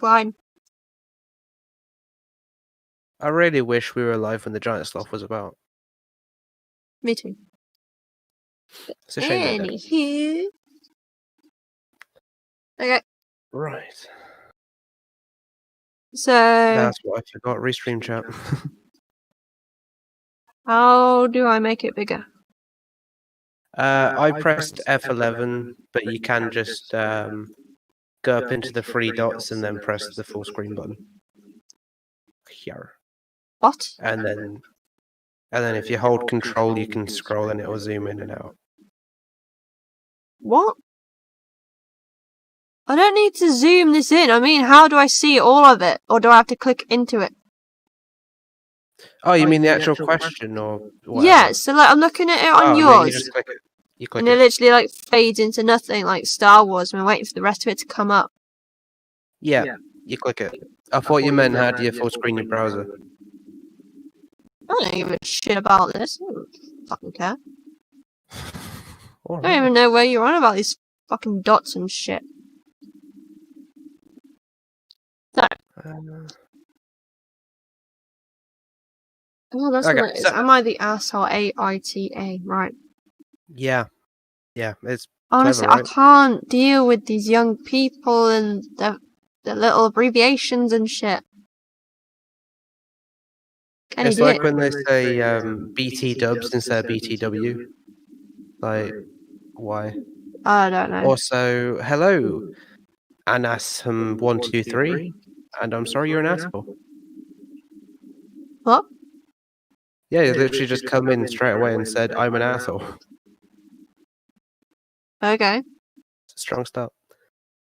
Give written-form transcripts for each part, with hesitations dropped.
Fine. I really wish we were alive when the giant sloth was about. Me too. It's a shame they're dead. Anywho. Okay. Right. So, That's what I forgot. Restream chat. how do I make it bigger? I pressed F11, but you can just go up into the three dots and then press the full screen button. Here. What? And then if you hold Control, you can scroll and it will zoom in and out. What? I don't need to zoom this in. I mean, how do I see all of it? Or do I have to click into it? Oh, you mean the actual question or whatever? Yeah, so like I'm looking at it on yours. No, you just click it. You click and it literally like fades into nothing like Star Wars and I'm waiting for the rest of it to come up. Yeah, you click it. I thought you meant how do you full screen your browser? I don't give a shit about this. I don't fucking care. Right. I don't even know where you're on about these fucking dots and shit. So. Oh, that's Okay, what it is. Am I the asshole? AITA, right. Yeah. Yeah, it's honestly, clever, right? I can't deal with these young people and the little abbreviations and shit. It's like when they say BT dubs instead of BTW. Like, why? I don't know. Also, hello, Anasum123, and I'm sorry you're an asshole. What? Yeah, you literally just come in straight away and said, I'm an asshole. Okay. It's a strong start.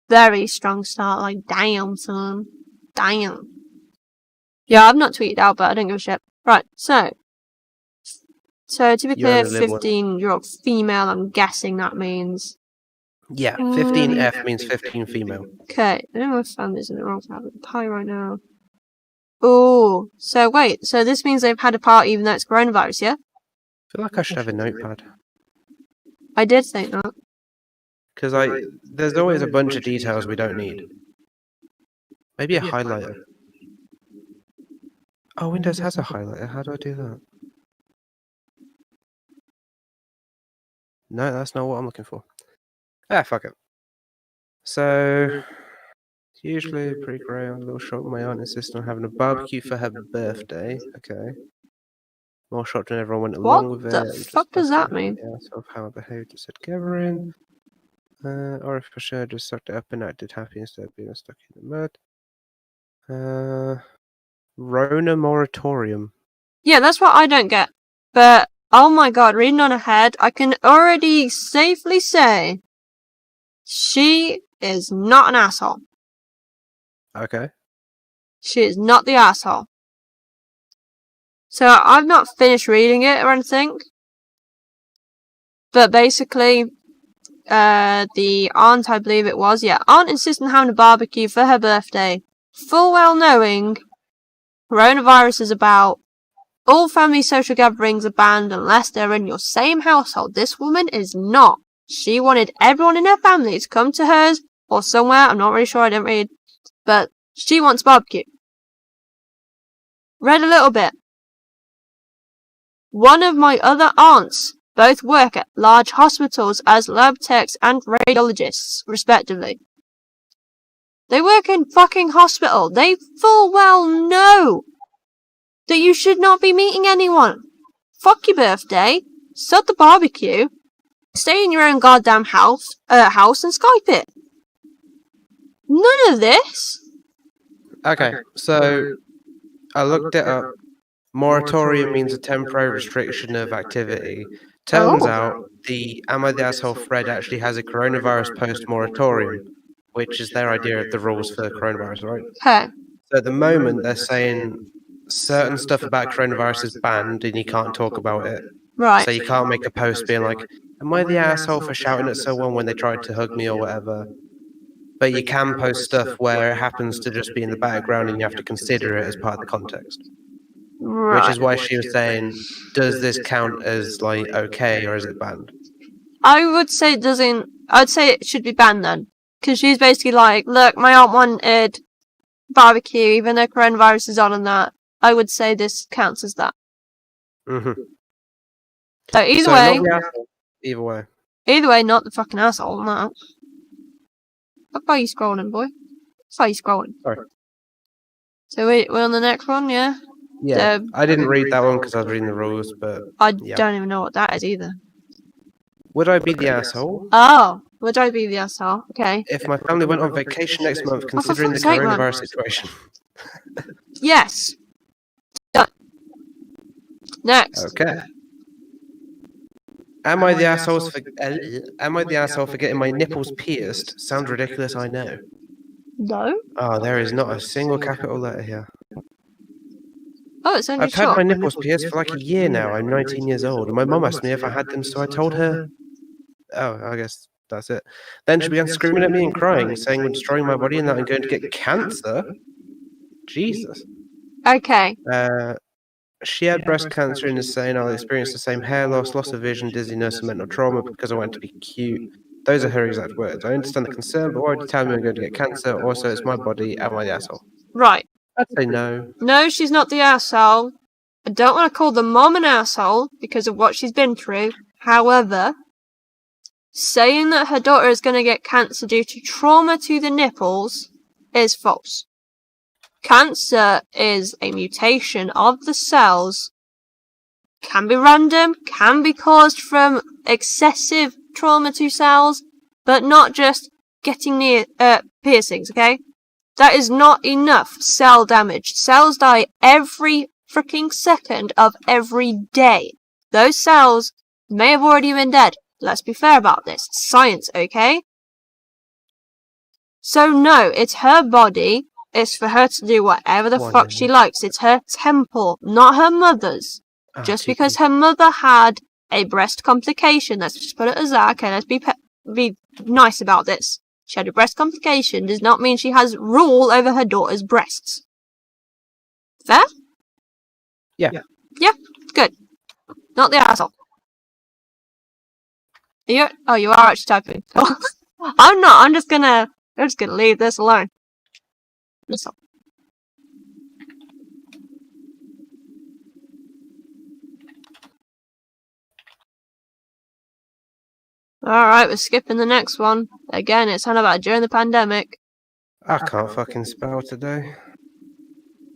Very strong start. Like, damn, son. Damn. Yeah, I've not tweeted out, but I don't give a shit. Right, so to be clear, 15-year-old female, I'm guessing that means. Yeah, 15F means 15 female. Okay, I don't know if family's in the wrong tab with the pie right now. Oh, so wait, so this means they've had a party even though it's coronavirus, yeah? I feel like I should have a notepad. I did think that. Because there's always a bunch of details we don't need. Maybe a highlighter. Oh, Windows has a highlighter. How do I do that? No, that's not what I'm looking for. Ah, fuck it. So, usually pretty great. I'm a little short with my aunt and sister on having a barbecue for her birthday. Okay. More shocked than everyone went along with it. What the fuck does that mean? Yeah, sort of how I behaved, said gathering. Or if I should have just sucked it up and acted happy instead of being stuck in the mud. Rona moratorium. Yeah, that's what I don't get. But, oh my god, reading on ahead, I can already safely say she is not an asshole. Okay. She is not the asshole. So, I've not finished reading it or anything. But basically, the aunt, I believe it was, aunt insisted on having a barbecue for her birthday. Full well knowing coronavirus is about. All family social gatherings are banned unless they're in your same household. This woman is not. She wanted everyone in her family to come to hers or somewhere. I'm not really sure. I didn't read. But she wants barbecue. Read a little bit. One of my other aunts both work at large hospitals as lab techs and radiologists, respectively. They work in fucking hospital. They full well know that you should not be meeting anyone. Fuck your birthday. Set the barbecue. Stay in your own goddamn house and Skype it. None of this. Okay, so I looked it up. Moratorium means a temporary restriction of activity. Turns out the Am I the Asshole thread actually has a coronavirus post-moratorium, which is their idea of the rules for coronavirus, right? Okay. So at the moment, they're saying certain stuff about coronavirus is banned and you can't talk about it. Right. So you can't make a post being like, am I the asshole for shouting at someone when they tried to hug me or whatever? But you can post stuff where it happens to just be in the background and you have to consider it as part of the context. Right. Which is why she was saying, does this count as, like, okay, or is it banned? I would say it doesn't. I'd say it should be banned then. Because she's basically like, look, my aunt wanted barbecue, even though coronavirus is on and that, I would say this counts as that. Mm-hmm. So either So way, not the asshole. Either way, not the fucking asshole. No. How far are you scrolling, boy? How far are you scrolling? Sorry. So we're on the next one, yeah? Yeah, I didn't read that one because I was reading the rules, but I yeah. don't even know what that is either. Would I be the asshole? Oh, would I be the asshole? Okay. If my family went on vacation next month, considering the fuck's sake, coronavirus man. situation. Yes. Done. Next. Okay. Am I the asshole for getting my nipples pierced? Sounds ridiculous, I know. No. Oh, there is not a single capital letter here. Oh, it's only I've had my nipples pierced for like a year now. I'm 19 years old, and my mum asked me if I had them, so I told her. Oh, I guess that's it. Then she began screaming at me and crying, saying we're destroying my body and that I'm going to get cancer. Jesus. Okay. She had breast cancer and is saying I'll experience the same hair loss, loss of vision, dizziness, and mental trauma because I want to be cute. Those are her exact words. I understand the concern, but why would you tell me I'm going to get cancer? Also, it's my body. Am I the asshole? Right. I'd say no. No, she's not the asshole. I don't want to call the mom an asshole because of what she's been through. However, saying that her daughter is going to get cancer due to trauma to the nipples is false. Cancer is a mutation of the cells, can be random, can be caused from excessive trauma to cells, but not just getting near piercings, okay? That is not enough cell damage. Cells die every freaking second of every day. Those cells may have already been dead. Let's be fair about this. Science, okay? So no, it's her body. It's for her to do whatever the fuck she likes. It's her temple, not her mother's. Just because her mother had a breast complication, let's just put it as that, okay, let's be nice about this. She had a breast complication does not mean she has rule over her daughter's breasts. Fair? Yeah. Yeah, good. Not the asshole. You are actually typing. I'm not, I'm just gonna leave this alone. So. Alright, we're skipping the next one. Again, it's something about during the pandemic. I can't fucking spell today.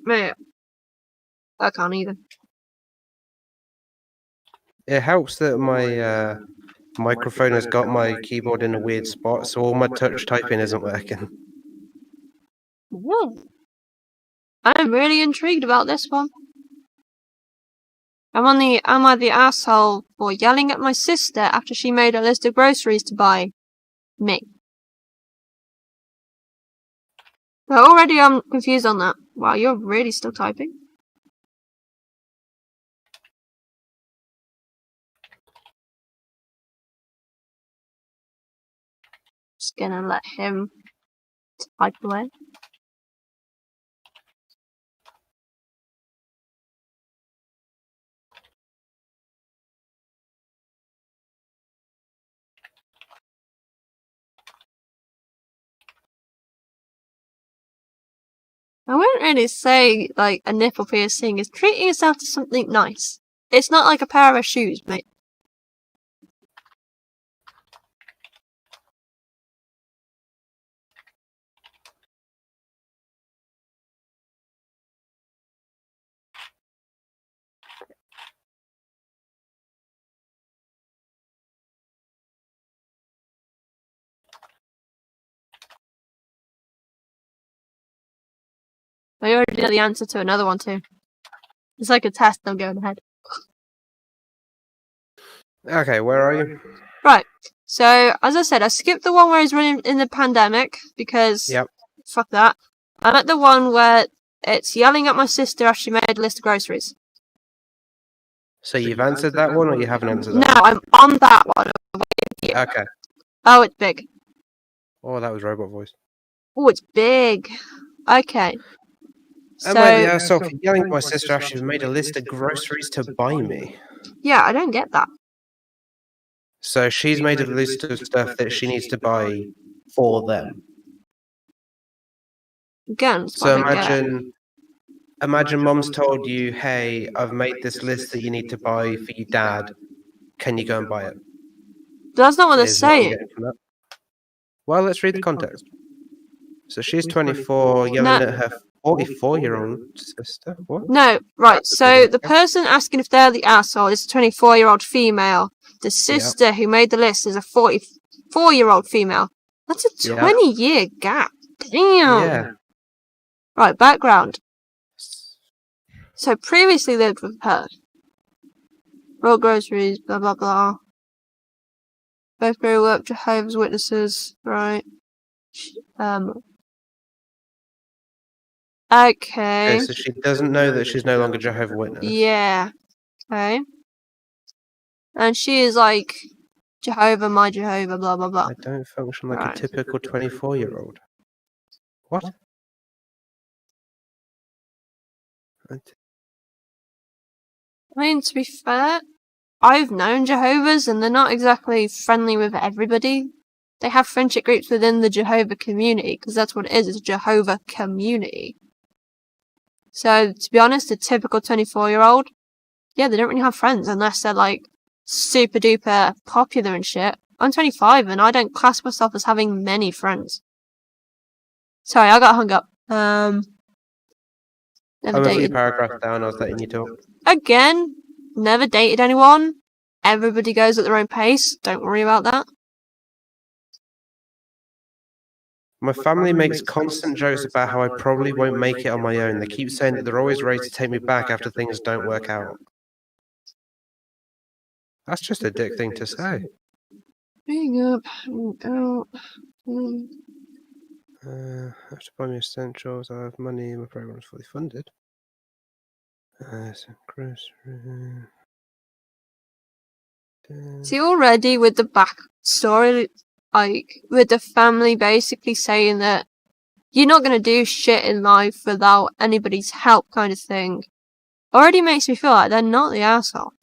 Yeah. I can't either. It helps that my microphone has got my keyboard in a weird spot, so all my touch typing isn't working. Whoa. I'm really intrigued about this one. Am I the asshole for yelling at my sister after she made a list of groceries to buy me? So already I'm confused on that. Wow, you're really still typing? Just gonna let him type away. I wouldn't really say, like, a nipple piercing is treating yourself to something nice. It's not like a pair of shoes, mate. I already know the answer to another one too. It's like a test, I'm going ahead. Okay, where are you? Right. So, as I said, I skipped the one where he's running in the pandemic because fuck that. I'm at the one where it's yelling at my sister after she made a list of groceries. So you've answered that one, or you haven't answered that No, I'm on that one. Okay. Oh, it's big. Oh, that was robot voice. Oh, it's big. Okay. Am I the asshole for yelling at my sister after she made a list of groceries to buy me? Yeah, I don't get that. So she's made a list of stuff that she needs to buy for them. Again, it's So what I get. imagine mom's told you, hey, I've made this list that you need to buy for your dad. Can you go and buy it? That's not what they're Is what I'm saying. getting from that. Well, let's read the context. So she's 24, yelling at her 44-year-old sister. What? No, right. That's a So big the person asking if they're the asshole is a 24-year-old female. The sister who made the list is a 44-year-old female. That's a 20-year gap. Damn. Yeah. Right, background. So previously lived with her. Brought groceries, blah blah blah. Both grew up Jehovah's Witnesses, right? Okay. So she doesn't know that she's no longer Jehovah's Witness. Yeah. Okay. And she is like, Jehovah, my Jehovah, blah blah blah. I don't function like a typical 24-year-old. What? I mean, to be fair, I've known Jehovah's and they're not exactly friendly with everybody. They have friendship groups within the Jehovah community, because that's what it is, it's a Jehovah community. So, to be honest, a typical 24-year-old, yeah, they don't really have friends unless they're like super duper popular and shit. I'm 25 and I don't class myself as having many friends. Sorry, I got hung up. Never I'm a few dated. paragraphs down, I was letting you talk. Again, never dated anyone. Everybody goes at their own pace. Don't worry about that. My family makes constant jokes about how I probably won't make it on my own. They keep saying that they're always ready to take me back after things don't work out. That's just a dick thing to say. Being up and out. Have to buy me essentials. I have money. My program is fully funded. See, already with the backstory, like with the family basically saying that you're not gonna do shit in life without anybody's help, kind of thing, already makes me feel like they're not the asshole.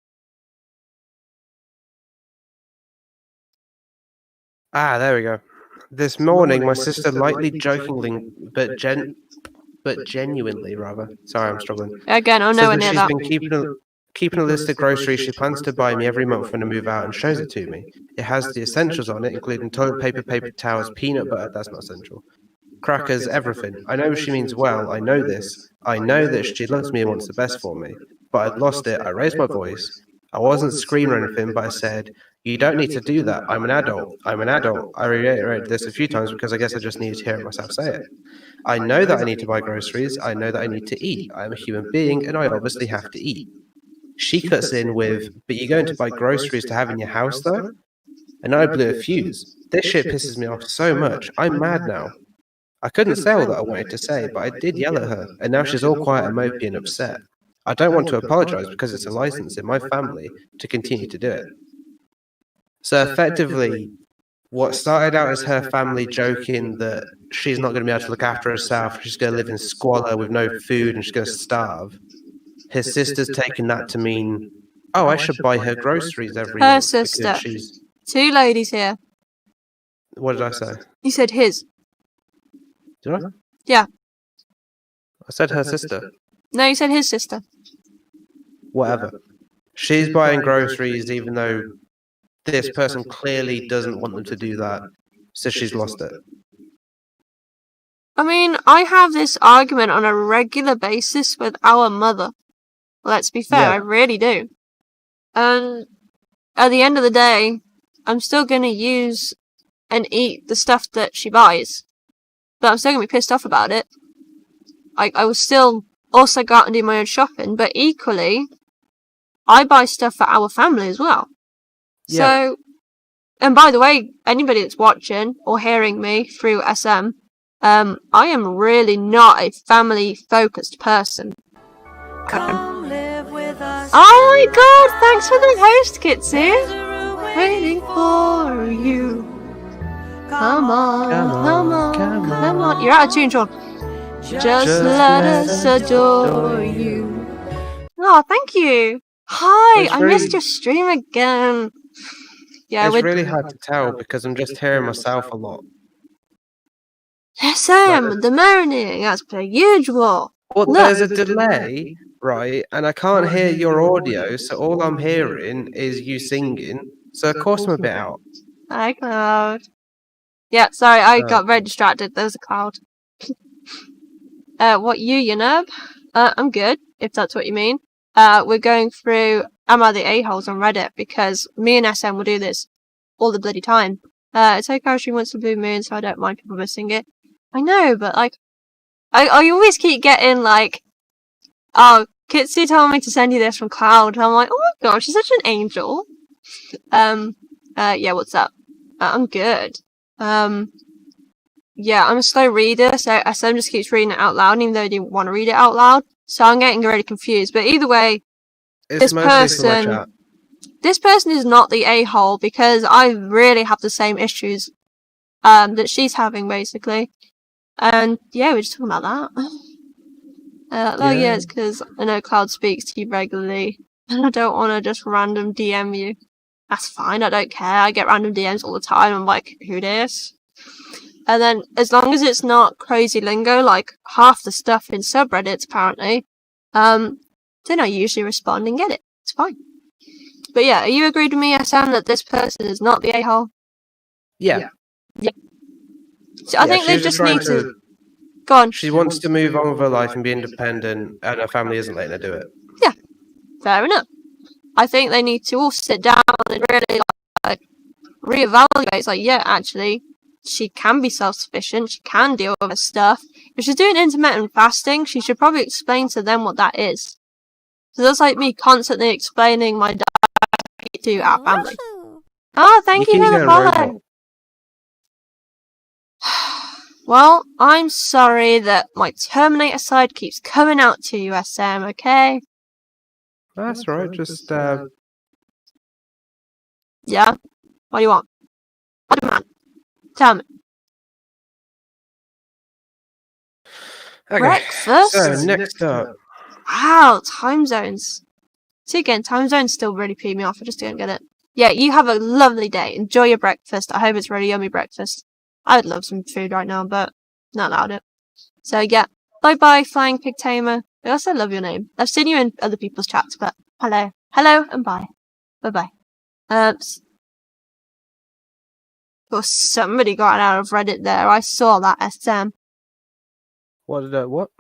Ah, there we go. This morning, my sister lightly jokingly, but genuinely, rather. Sorry, I'm struggling. Again, I'm says nowhere that near she's that. been keeping a list of groceries she plans to buy me every month when I move out and shows it to me. It has the essentials on it, including toilet paper, paper towels, peanut butter, that's not essential, crackers, everything. I know she means well, I know this. I know that she loves me and wants the best for me. But I'd lost it, I raised my voice. I wasn't screaming or anything, but I said, you don't need to do that. I'm an adult. I'm an adult. I reiterated this a few times because I guess I just needed to hear it myself say it. I know that I need to buy groceries. I know that I need to eat. I am a human being and I obviously have to eat. She cuts in with, but you're going to buy groceries to have in your house though? And I blew a fuse. This shit pisses me off so much. I'm mad now. I couldn't say all that I wanted to say, but I did yell at her, and now she's all quiet and mopey and upset. I don't want to apologise because it's a licence in my family to continue to do it. So effectively, what started out as her family joking that she's not going to be able to look after herself, she's going to live in squalor with no food and she's going to starve, his sister's taken that to mean, oh, I should buy her groceries every month. Her sister. Two ladies here. What did I say? You said his. Did I? Yeah. I said her sister. No, you said his sister. Whatever. She's buying groceries even though this person clearly doesn't want them to do that, so she's lost it. I mean, I have this argument on a regular basis with our mother. Let's be fair, I really do. And at the end of the day, I'm still going to use and eat the stuff that she buys. But I'm still going to be pissed off about it. I will still also go out and do my own shopping, but equally, I buy stuff for our family as well. Yeah. So, and by the way, anybody that's watching or hearing me through SM, I am really not a family-focused person. Come live with us. Oh my god, thanks for the host kits here. Waiting for you. Come on. You're out of tune, Sean. Just let us adore you. Oh, thank you. Hi, I missed your stream again. Yeah, it's really hard to tell because I'm just hearing myself a lot. SM, the moaning, as per usual. Well, Look. there's a delay, right? And I can't hear your audio, so all I'm hearing is you singing. So of course I'm a bit out. Hi, Cloud. Yeah, sorry, I got very distracted. There was a cloud. What you nub? I'm good, if that's what you mean. We're going through Am I the A-holes on Reddit, because me and SM will do this all the bloody time. It's okay if she wants the blue moon, so I don't mind people missing it. I know, but like, I always keep getting like, oh, Kitsy told me to send you this from Cloud. And I'm like, oh my gosh, she's such an angel. Yeah, what's up? I'm good. Yeah, I'm a slow reader, so SM just keeps reading it out loud, even though I didn't want to read it out loud. So I'm getting really confused. But either way, this person is not the a-hole, because I really have the same issues that she's having, basically. And yeah, we're just talking about that. Oh yeah, it's because I know Cloud speaks to you regularly, and I don't want to just random DM you. That's fine, I don't care. I get random DMs all the time. I'm like, who this? And then, as long as it's not crazy lingo, like half the stuff in subreddits, apparently, then I usually respond and get it. It's fine. But yeah, are you agreed with me, SM, that this person is not the a-hole? Yeah. So I think they just need to... Go on. She wants to move on with her life and be independent, and her family isn't letting her do it. Yeah, fair enough. I think they need to all sit down and really like reevaluate. It's like, yeah, actually, she can be self-sufficient. She can deal with her stuff. If she's doing intermittent fasting, she should probably explain to them what that is. So that's like me constantly explaining my diet to our family. Oh, thank you for the follow. Well, I'm sorry that my Terminator side keeps coming out to you, SM, okay? That's right, just, Yeah? What do you want? I demand. Tell me. Okay, Breakfast? so next up. Wow, time zones. See, again, time zones still really pee me off. I just don't get it. Yeah, you have a lovely day. Enjoy your breakfast. I hope it's really yummy breakfast. I would love some food right now, but not allowed it. So yeah, bye-bye, Flying Pig Tamer. I also love your name. I've seen you in other people's chats, but hello. Hello and bye. Bye-bye. Well, somebody got out of Reddit there. I saw that, SM. What?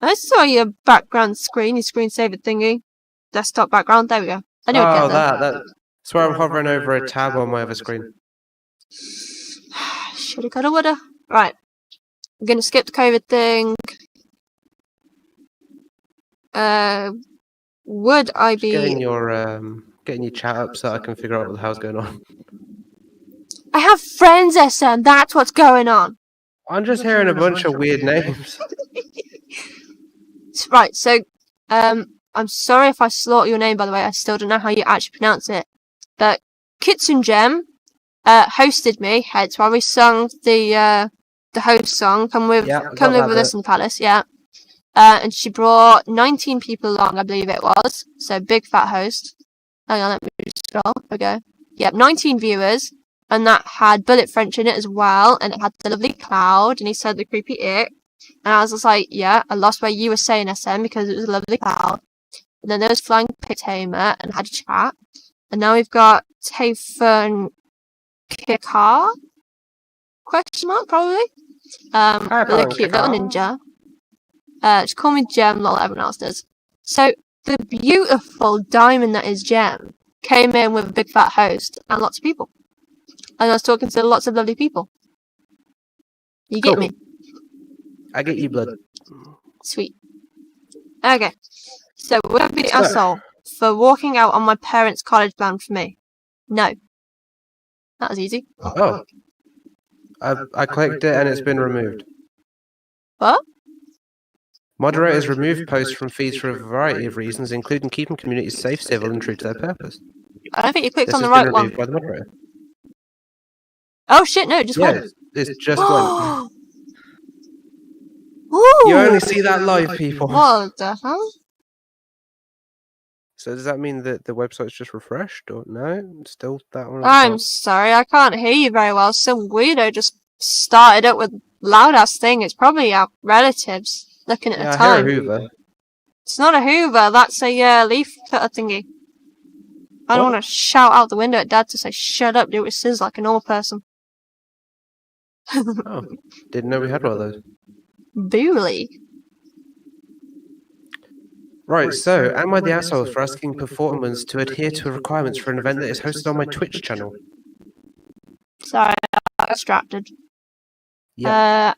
I saw your background screen, your screensaver thingy. Desktop background. There we go. I knew it'd get there. That's where I'm hovering over a tab on my other screen. Shoulda, coulda, woulda. Right. I'm gonna skip the COVID thing. Would I be getting your chat up so I can figure out what the hell's going on? I have friends, SM. That's what's going on. I'm just hearing a bunch of weird names. Right. So, I'm sorry if I slaughter your name. By the way, I still don't know how you actually pronounce it. But Kitsune Gem hosted me. Hence why we sung the host song. Come live with us in the palace. Yeah. And she brought 19 people along, I believe it was. So big fat host. Hang on, let me scroll. Okay. Yep, 19 viewers. And that had Bullet French in it as well. And it had the lovely Cloud. And he said the creepy ick. And I was just like, yeah, I lost where you were saying SM because it was a lovely Cloud. And then there was Flying Pig Tamer and had a chat. And now we've got Tayfun Kikar? Question mark, probably. With a cute little ninja. Just call me Gem, like everyone else does. So, the beautiful diamond that is Gem came in with a big fat host and lots of people. And I was talking to lots of lovely people. You get me? I get you, blood. Sweet. Okay. So, would I be the asshole for walking out on my parents' college plan for me? No. That was easy. Oh. I clicked it and it's been removed. What? Moderators remove posts from feeds for a variety of reasons, including keeping communities safe, civil, and true to their purpose. I don't think you clicked on the right one. By the moderator. Oh shit, no, it just went. It's just went. Ooh. You only see that live, people. What the hell? So does that mean that the website's just refreshed, or no? Still that one? I'm sorry, I can't hear you very well. Some weirdo just started up with loud ass thing. It's probably our relatives looking at Yeah, the I hear time. a Hoover. It's not a Hoover. That's a leaf cutter thingy. I don't What? want to shout out the window at Dad to say, "Shut up, do it with scissors like a normal person." Oh, didn't know we had one of those. Booley. Right, so am I the asshole for asking performers to adhere to requirements for an event that is hosted on my Twitch channel? Sorry, I got distracted. Yeah.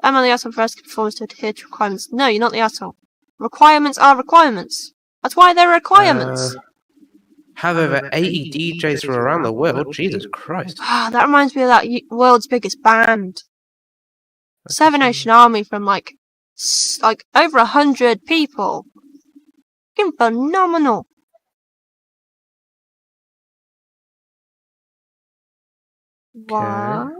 Am I the asshole for asking performers to adhere to requirements? No, you're not the asshole. Requirements are requirements. That's why they're requirements. Have over 80 DJs from around the world. Jesus Christ. That reminds me of that world's biggest band. Seven Nation Army from like over 100 people. Fucking phenomenal. What?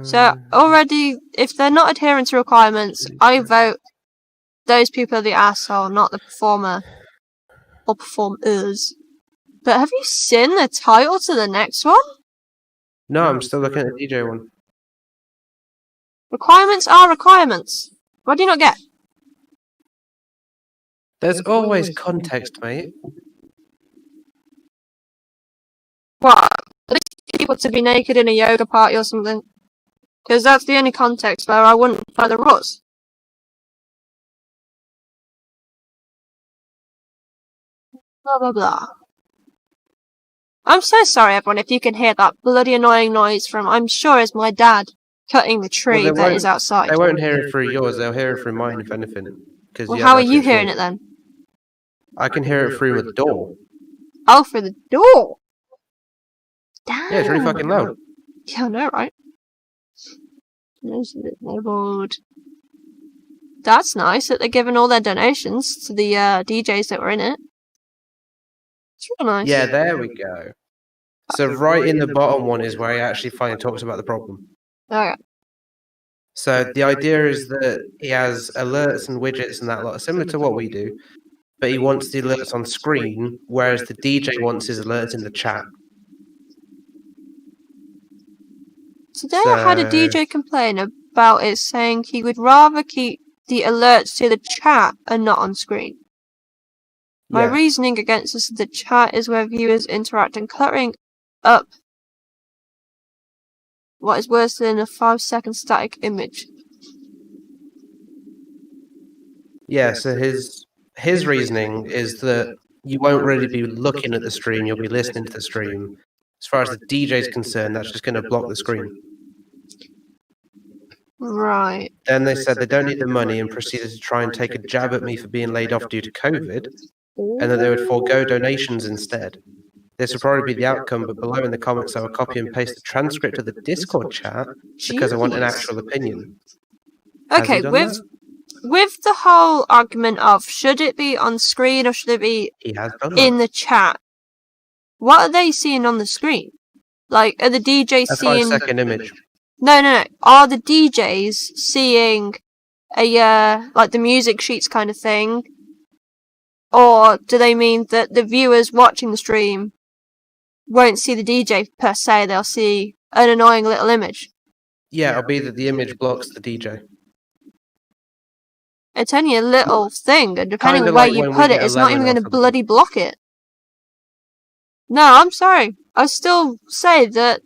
So already, if they're not adhering to requirements, I vote those people are the asshole, not the performer or performers. But have you seen the title to the next one? No, I'm still looking at the DJ one. Requirements are requirements. What do you not get? There's always context, mate. What? At least people to be naked in a yoga party or something. Because that's the only context where I wouldn't follow the rules. Blah blah blah. I'm so sorry everyone if you can hear that bloody annoying noise from, I'm sure it's my dad cutting the tree that is outside. They won't hear it through yours, they'll hear it through mine if anything. Well, how are you hearing it then? I can hear it through the door. Oh, through the door? Damn. Yeah, it's really fucking loud. Yeah, I know, right? Enabled. That's nice that they're giving all their donations to the DJs that were in it. It's real nice. Yeah, there we go. So right in the bottom one is where he actually finally talks about the problem. Okay. So the idea is that he has alerts and widgets and that lot, similar to what we do, but he wants the alerts on screen, whereas the DJ wants his alerts in the chat. Today I had a DJ complain about it, saying he would rather keep the alerts to the chat and not on screen. My reasoning against this is the chat is where viewers interact, and cluttering up what is worse than a 5-second static image. Yeah, so his reasoning is that you won't really be looking at the stream, you'll be listening to the stream. As far as the DJ is concerned, that's just going to block the screen. Right. Then they said they don't need the money and proceeded to try and take a jab at me for being laid off due to COVID, and that they would forego donations instead. This would probably be the outcome, but below in the comments I will copy and paste the transcript of the Discord chat because I want an actual opinion. Okay, with the whole argument of should it be on screen or should it be in the chat, what are they seeing on the screen? Like, are the DJs seeing... A 5-second image. No. Are the DJs seeing a, like the music sheets kind of thing? Or do they mean that the viewers watching the stream won't see the DJ per se, they'll see an annoying little image? Yeah, it'll be that the image blocks the DJ. It's only a little thing, and depending on where you put it, it's not even going to bloody block it. No, I'm sorry. I still say that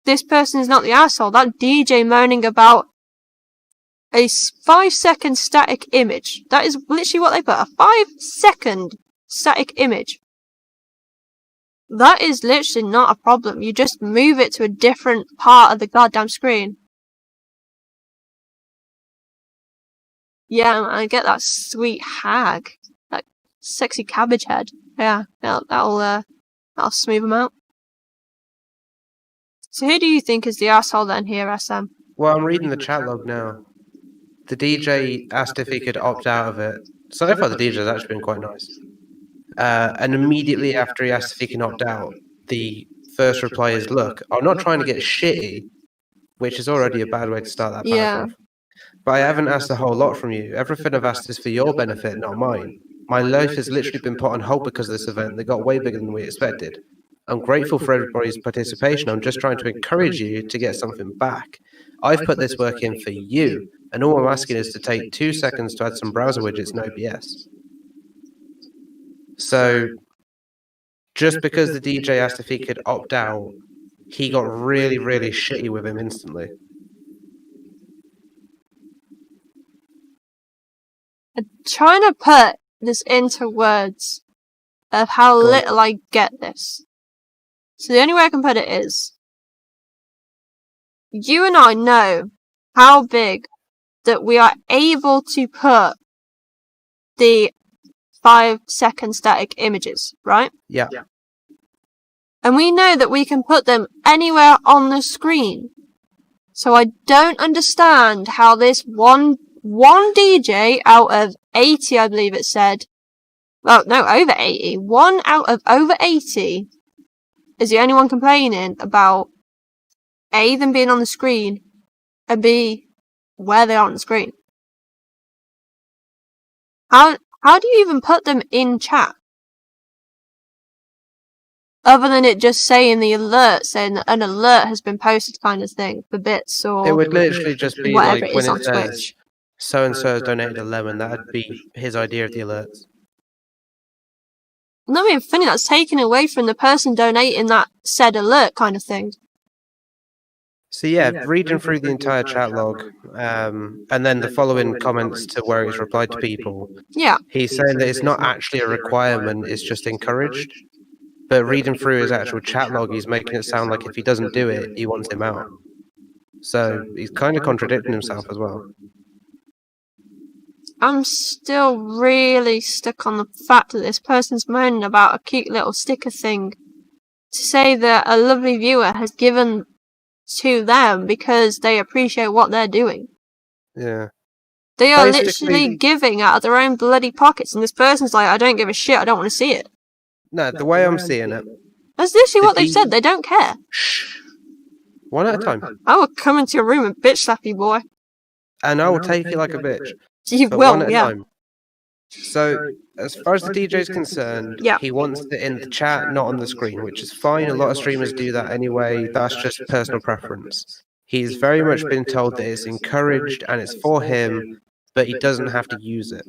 this person is not the asshole. That DJ moaning about a 5-second static image. That is literally what they put. A 5-second static image. That is literally not a problem. You just move it to a different part of the goddamn screen. Yeah, I get that sweet hag. That sexy cabbage head. Yeah, that'll smooth them out. So who do you think is the asshole then here, SM? Well, I'm reading the chat log now. The DJ asked if he could opt out of it. So far the DJ's actually been quite nice. And immediately after he asked if he can opt out, the first reply is, look, I'm not trying to get shitty, which is already a bad way to start that paragraph. But I haven't asked a whole lot from you. Everything I've asked is for your benefit, not mine. My life has literally been put on hold because of this event that got way bigger than we expected. I'm grateful for everybody's participation. I'm just trying to encourage you to get something back. I've put this work in for you, and all I'm asking is to take 2 seconds to add some browser widgets in OBS. So, just because the DJ asked if he could opt out, he got really, really shitty with him instantly. I'm trying to put this into words of how little I get this. So the only way I can put it is, you and I know how big that we are able to put the 5-second static images, right? Yeah. And we know that we can put them anywhere on the screen. So I don't understand how this one DJ out of 80, I believe it said. Well, no, over 80. 1 out of over 80 is the only one complaining about A, them being on the screen, and B, where they are on the screen. How do you even put them in chat? Other than it just saying the alert, saying that an alert has been posted kind of thing, for bits or It would literally just be whatever like it when is on it says Twitch. so-and-so has donated a lemon, that would be his idea of the alerts. Not even funny, that's taken away from the person donating that said alert kind of thing. So yeah, reading through the entire chat log, and then the following comments to where he's replied to people, Yeah. he's saying that it's not actually a requirement, it's just encouraged. But reading through his actual chat log, he's making it sound like if he doesn't do it, he wants him out. So he's kind of contradicting himself as well. I'm still really stuck on the fact that this person's moaning about a cute little sticker thing to say that a lovely viewer has given to them because they appreciate what they're doing. Yeah. They are Basically- literally giving out of their own bloody pockets, and this person's like, I don't give a shit, I don't want to see it. No, the way I'm seeing it. That's literally what they've D- said, they don't care. Shh. One at a time. I will come into your room and bitch slap you, boy. And I will take you like a bitch. You But one will, at a yeah. time. So, as far as the DJ is concerned, Yeah. he wants it in the chat, not on the screen, which is fine. A lot of streamers do that anyway. That's just personal preference. He's very much been told that it's encouraged and it's for him, but he doesn't have to use it.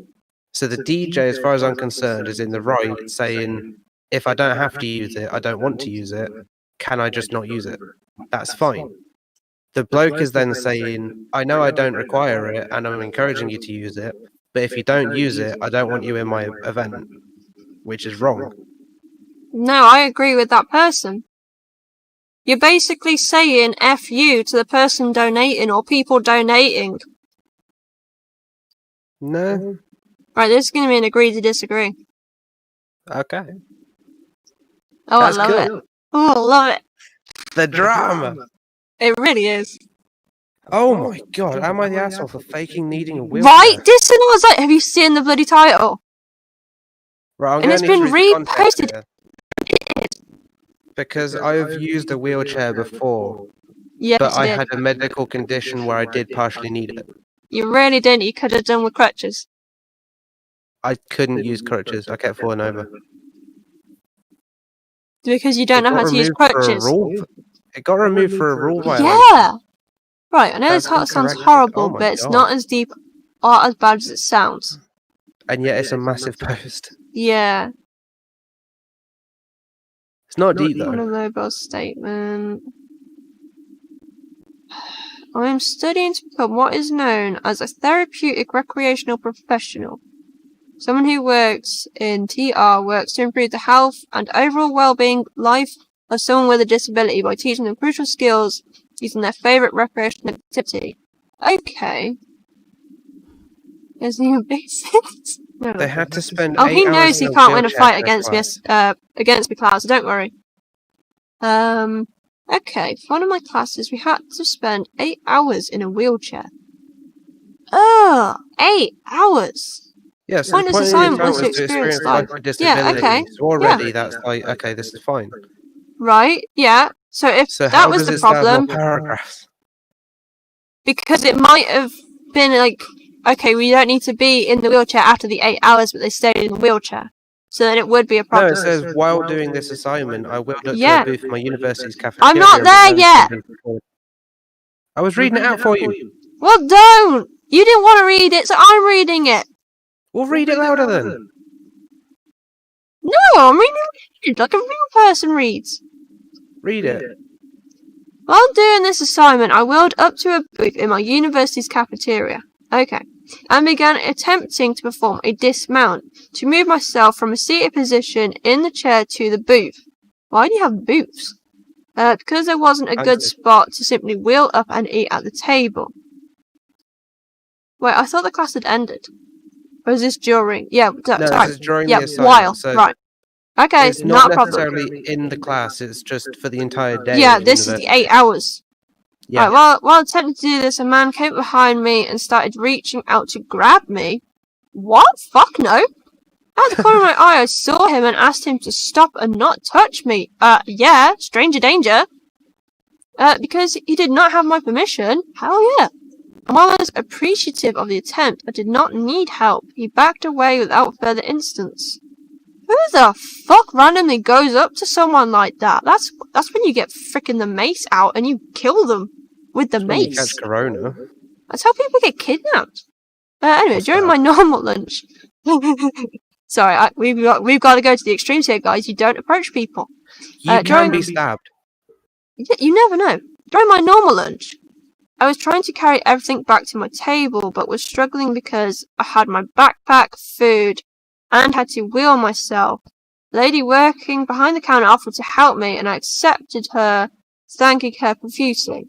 So the DJ, as far as I'm concerned, is in the right, saying, if I don't have to use it, I don't want to use it, can I just not use it? That's fine. The bloke is then saying, I know I don't require it, and I'm encouraging you to use it, but if you don't use it, I don't want you in my event, which is wrong. No, I agree with that person. You're basically saying F you to the person donating or people donating. No? Right, this is going to be an agree to disagree. Okay. Oh, That's I love cool. it. Oh, I love it. The drama! It really is. Oh my god, am I the asshole for faking needing a wheelchair? Right? This one was like, have you seen the bloody title? Right, I'm And gonna it's need to been read the context reposted. here. Because I've used a wheelchair before, Yes, but I you did. had a medical condition where I did partially need it. You really didn't. You could have done with crutches. I couldn't use crutches, I kept falling over. Because you don't It know got how to use removed for a crutches. rule. It got removed for a rule violation. Yeah! Right, I know That's this sounds incorrect. horrible, Oh my but it's God. not as deep or as bad as it sounds. And yet it's a massive post. Yeah. It's not deep On a though. mobile statement. I am studying to become what is known as a therapeutic recreational professional. Someone who works in TR works to improve the health and overall well-being life of someone with a disability by teaching them crucial skills using their favourite recreational activity. Okay. There's new basics. No. They had to spend Oh, 8 he hours knows in he a can't win a wheelchair fight for their against me class, so don't worry. Okay, for one of my classes, we had to spend 8 hours in a wheelchair. Ugh, 8 hours. Yeah, so Point the of point of the assignment account was to was to experience experience life. life with disability. okay, So already that's like, okay, this is fine. Right, yeah. So if So that how was does the it start problem, more paragraphs? because it might have been like, okay, we don't need to be in the wheelchair after the 8 hours, but they stayed in the wheelchair. So then it would be a No, problem. it says, while doing this assignment, I wheeled up Yeah. to a booth in my university's cafeteria. I'm not there yet! I was reading it out for you. Well, don't! You didn't want to read it, so I'm reading it! We'll read it louder then. No, I'm reading it like a real person reads. Read it. While doing this assignment, I wheeled up to a booth in my university's cafeteria. Okay. And began attempting to perform a dismount to move myself from a seated position in the chair to the booth. Why do you have booths? Because there wasn't a good spot to simply wheel up and eat at the table. Wait, I thought the class had ended. Or is this during? Yeah, No, sorry. this is during Yeah, the assignment. while. So Right. Okay, it's not not a problem. necessarily in the class, it's just for the entire day. Yeah, at this is the university. 8 hours. Yeah. Right, while attempting to do this, a man came behind me and started reaching out to grab me. What? Fuck no. At the corner of my eye, I saw him and asked him to stop and not touch me. Yeah, stranger danger. Because he did not have my permission. Hell yeah. And while I was appreciative of the attempt, I did not need help. He backed away without further instance. Who the fuck randomly goes up to someone like that? That's when you get frickin' the mace out and you kill them with the When you mace. catch corona. That's how people get kidnapped. Anyway, What's during that? my normal lunch. Sorry, we've got to go to the extremes here, guys. You don't approach people. You can during- be stabbed. You never know. During my normal lunch, I was trying to carry everything back to my table, but was struggling because I had my backpack, food, and had to wheel myself. The lady working behind the counter offered to help me, and I accepted her, thanking her profusely.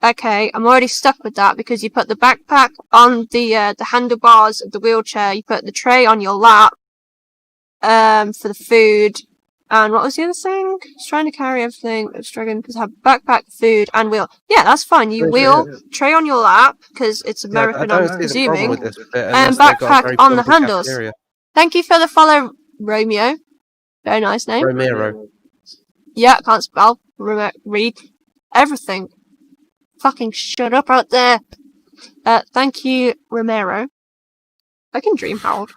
Okay, I'm already stuck with that because you put the backpack on the handlebars of the wheelchair, you put the tray on your lap, for the food, and what was the other thing? Just trying to carry everything, I was struggling because I have backpack, food, and wheel. Yeah, that's fine. You wheel, tray on your lap, because it's American, I I'm don't see the problem presuming. with this bit And unless they've got a backpack very on the bumpy handles. cafeteria. Thank you for the follow, Romeo. Very nice name. Romero. Yeah, can't spell. Read. Everything. Fucking shut up out there. Thank you, Romero. I can dream, Harold.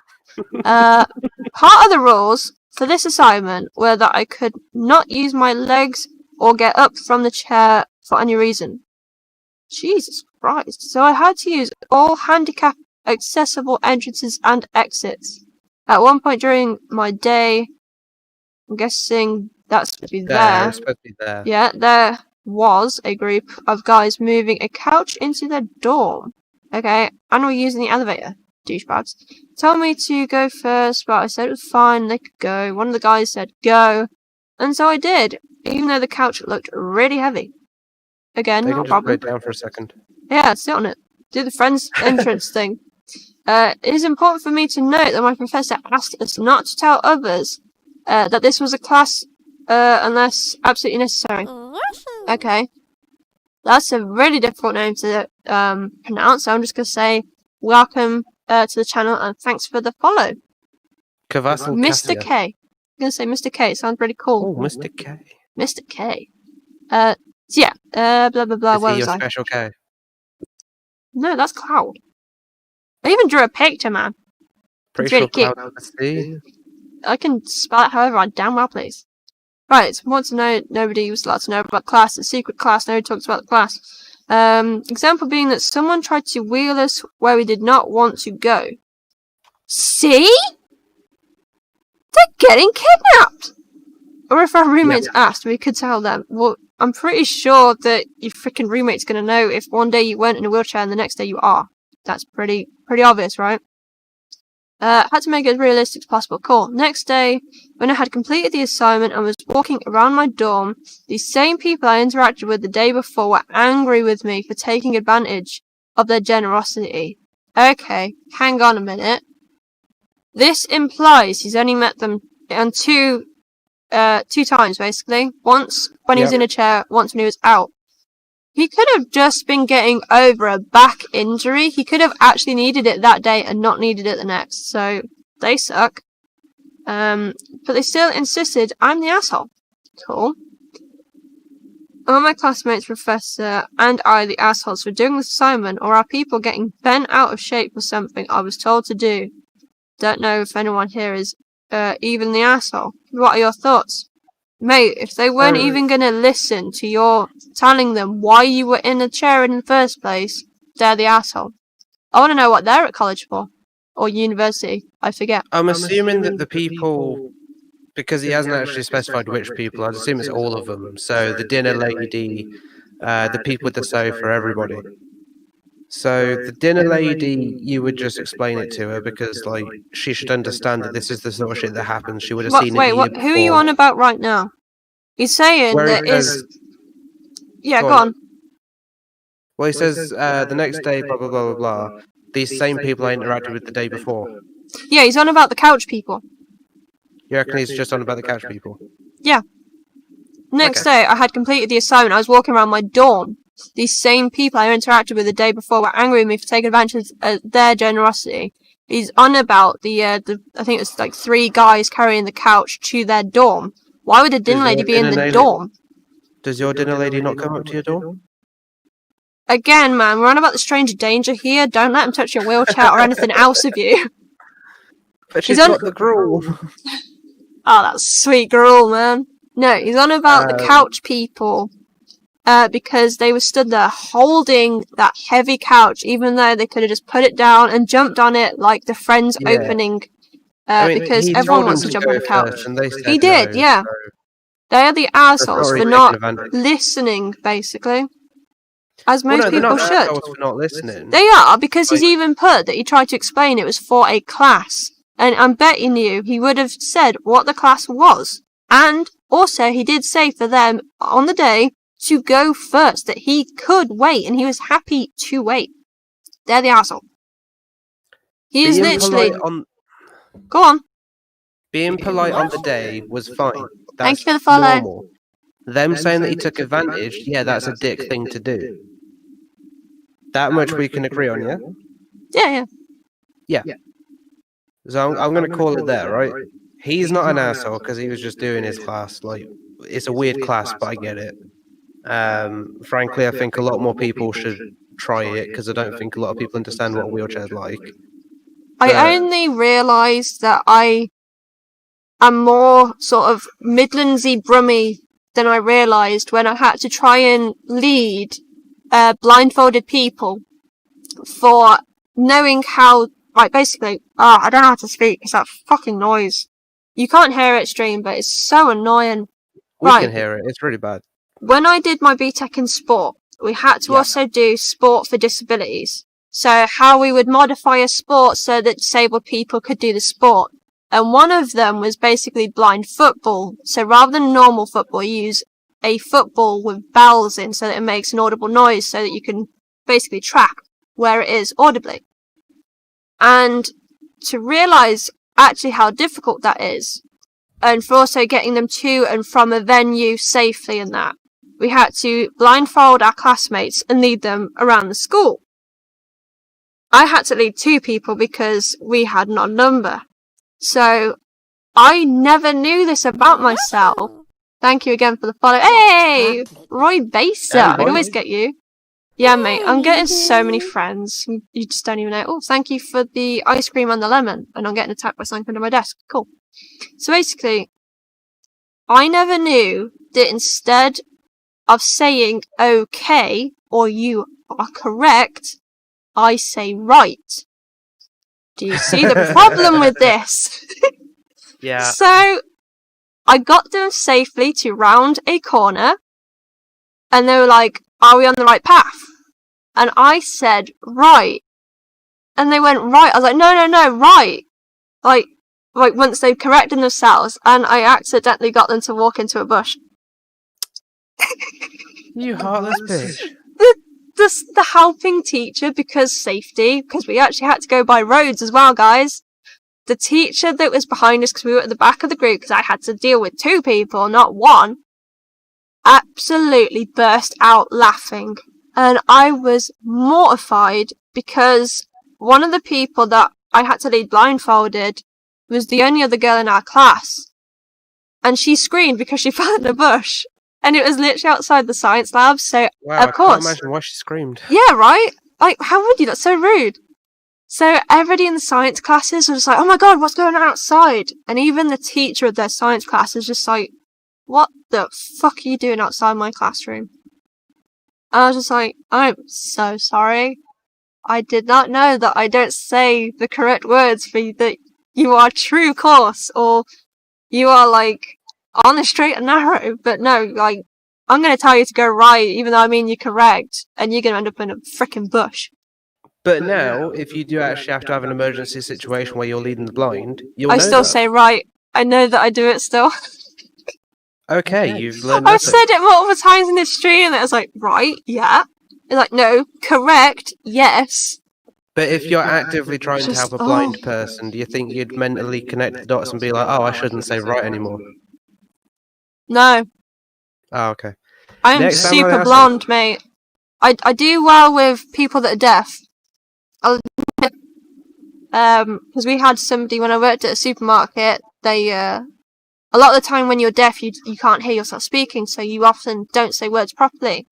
Part of the rules for this assignment were that I could not use my legs or get up from the chair for any reason. Jesus Christ. So I had to use all handicap accessible entrances and exits. At one point during my day, I'm guessing that's supposed to be there. It's supposed to be there. Yeah, there was a group of guys moving a couch into their dorm. Okay, and we're using the elevator. Douchebags. Told me to go first, but I said it was fine, they could go. One of the guys said go, and so I did, even though the couch looked really heavy. Again, They not can a just put problem. it down for a second. Yeah, sit on it. Do the friends entrance thing. It is important for me to note that my professor asked us not to tell others that this was a class unless absolutely necessary. Okay. That's a really difficult name to pronounce, so I'm just going to say welcome to the channel and thanks for the follow. Kvass and Mr. Cassia. K. I'm going to say Mr. K, it sounds really cool. Oh, Mr. K. Mr. K. So yeah, blah blah blah, Is where he was your I? special K? No, that's Cloud. I even drew a picture, man. Pretty It's really sure cute. Cloud is the- I can spell it however I damn well please. Right, it's important to know nobody was allowed to know about class. The secret class, nobody talks about the class. Example being that someone tried to wheel us where we did not want to go. See? They're getting kidnapped! Or if our roommates asked, we could tell them. Well, I'm pretty sure that your freaking roommate's gonna know if one day you weren't in a wheelchair and the next day you are. That's pretty obvious, right? Had to make it as realistic as possible. Cool. Next day, when I had completed the assignment and was walking around my dorm, the same people I interacted with the day before were angry with me for taking advantage of their generosity. Okay, hang on a minute. This implies he's only met them on two times, basically. Once when he was in a chair, once when he was out. He could have just been getting over a back injury. He could have actually needed it that day and not needed it the next. So, they suck. But they still insisted I'm the asshole. Cool. Are my classmates, professor, and I the assholes for doing this assignment, or are people getting bent out of shape for something I was told to do? Don't know if anyone here is even the asshole. What are your thoughts? Mate, if they weren't even gonna listen to your telling them why you were in a chair in the first place, they're the asshole. I want to know what they're at college for. Or university, I forget. I'm assuming that the people, because he hasn't actually specified which people, I'd assume it's all of them. So the dinner lady, the people with the sofa, everybody. So the dinner lady, you would just explain it to her because, like, she should understand that this is the sort of shit that happens. She would have seen it the year before. Who are you on about right now? He's saying Where that it says, is... Yeah, go on. Well, he says the next day, blah, blah, blah, blah, blah. These same people I interacted with the day before. Yeah, he's on about the couch people. You reckon he's just on about the couch people? Yeah. Next day, I had completed the assignment. I was walking around my dorm. These same people I interacted with the day before were angry with me for taking advantage of their generosity. He's on about the I think it's like 3 guys carrying the couch to their dorm. Why would a dinner lady be in the dorm? Does your dinner lady not come up to your dorm? Again, man, we're on about the stranger danger here. Don't let him touch your wheelchair or anything else of you. But she's got the gruel. Oh, that's sweet gruel, man. No, he's on about the couch people. Because they were stood there holding that heavy couch, even though they could have just put it down and jumped on it like the Friends opening. Because everyone wants to jump on the couch. He did, no, yeah. So they are the assholes for not listening, basically. As most people should. For not listening. They are, because he's even put that he tried to explain it was for a class. And I'm betting you he would have said what the class was. And also, he did say for them on the day to go first, that he could wait, and he was happy to wait. They're the asshole. He is literally... Go on. Being polite on the day was fine. Thank you for the follow. Normal. Them saying that he took advantage, yeah, that's a dick thing to do. That much we can agree on, yeah? Yeah. So I'm going to call it there, right? He's not an asshole because he was just doing his class. Like, it's a weird class, but I get it. Frankly, I think a lot more people should try it because I don't think a lot of people understand what a wheelchair's like. I only realised that I am more sort of Midlandsy Brummy than I realised when I had to try and lead blindfolded people for knowing how... Right, basically, I don't know how to speak. It's that fucking noise. You can't hear it, stream, but it's so annoying. We can hear it. It's really bad. When I did my BTEC in sport, we had to also do sport for disabilities. So how we would modify a sport so that disabled people could do the sport. And one of them was basically blind football. So rather than normal football, you use a football with bells in so that it makes an audible noise so that you can basically track where it is audibly. And to realise actually how difficult that is, and for also getting them to and from a venue safely and that, we had to blindfold our classmates and lead them around the school. I had to lead 2 people because we had an odd number. So I never knew this about myself. Thank you again for the follow. Hey! Roy Baser. I'd always get you. Yeah, mate, I'm getting so many friends. You just don't even know. Oh, thank you for the ice cream and the lemon. And I'm getting attacked by something under my desk. Cool. So basically, I never knew that instead of saying okay, or you are correct, I say right. Do you see the problem with this? Yeah. So, I got them safely to round a corner, and they were like, are we on the right path? And I said, right. And they went, right. I was like, no, right. Like once they corrected themselves, and I accidentally got them to walk into a bush. You heartless bitch. The helping teacher, because safety, because we actually had to go by roads as well, guys. The teacher that was behind us, because we were at the back of the group, because I had to deal with 2 people, not 1, absolutely burst out laughing. And I was mortified because one of the people that I had to lead blindfolded was the only other girl in our class. And she screamed because she fell in a bush. And it was literally outside the science lab, so wow, of course. I can't imagine why she screamed. Yeah, right? Like, how would you? That's so rude. So everybody in the science classes was just like, oh my god, what's going on outside? And even the teacher of their science class is just like, what the fuck are you doing outside my classroom? And I was just like, I'm so sorry. I did not know that I don't say the correct words for you, that you are true course, or you are, like, on the straight and narrow. But no, like, I'm gonna tell you to go right, even though I mean you're correct, and you're gonna end up in a frickin' bush. But now, if you do actually have to have an emergency situation where you're leading the blind, you'll I know still that. say right. I know that I do it still. Okay, you've learned I've nothing. said it multiple times in this stream, and it's like, right, yeah. It's like, no, correct, yes. But if you're actively trying to Just- help a blind person, do you think you'd mentally connect the dots and be like, oh, I shouldn't say right anymore? No, Oh, okay. I'm Next time super I ask blonde, mate. I do well with people that are deaf. Because we had somebody when I worked at a supermarket. They a lot of the time when you're deaf, you can't hear yourself speaking, so you often don't say words properly.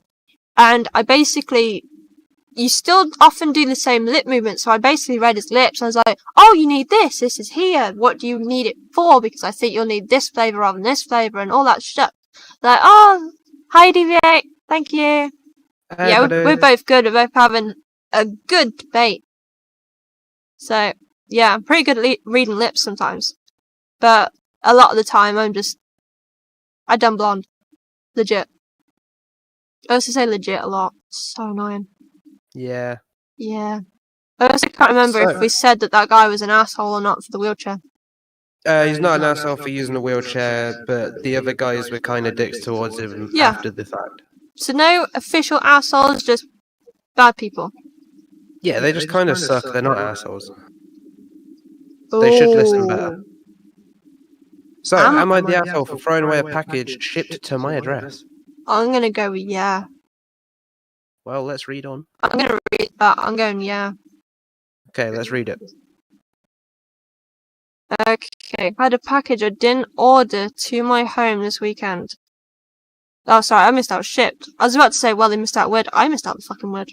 And you still often do the same lip movement. So I basically read his lips. I was like, oh, you need this. This is here. What do you need it for? Because I think you'll need this flavour rather than this flavour and all that stuff. Like, oh, hi, DV8. Thank you. Hey, Yeah, buddy. we're both good. We're both having a good debate. So, yeah, I'm pretty good at reading lips sometimes. But a lot of the time, I done blonde. Legit. I also say legit a lot. It's so annoying. Yeah. Yeah. I also can't remember if we said that guy was an asshole or not for the wheelchair. He's not an asshole for using a wheelchair, but the other guys were kind of dicks towards him Yeah. after the fact. So no official assholes, just bad people. Yeah, they just kind of suck. They're not assholes. They should listen better. So, am I the asshole for throwing away a package shipped to my address? I'm gonna go with yeah. Well, let's read on. I'm gonna read that. I'm going yeah. Okay, let's read it. Okay, I had a package I didn't order to my home this weekend. Oh, sorry, I missed out shipped. I was about to say, well, they missed out word. I missed out the fucking word.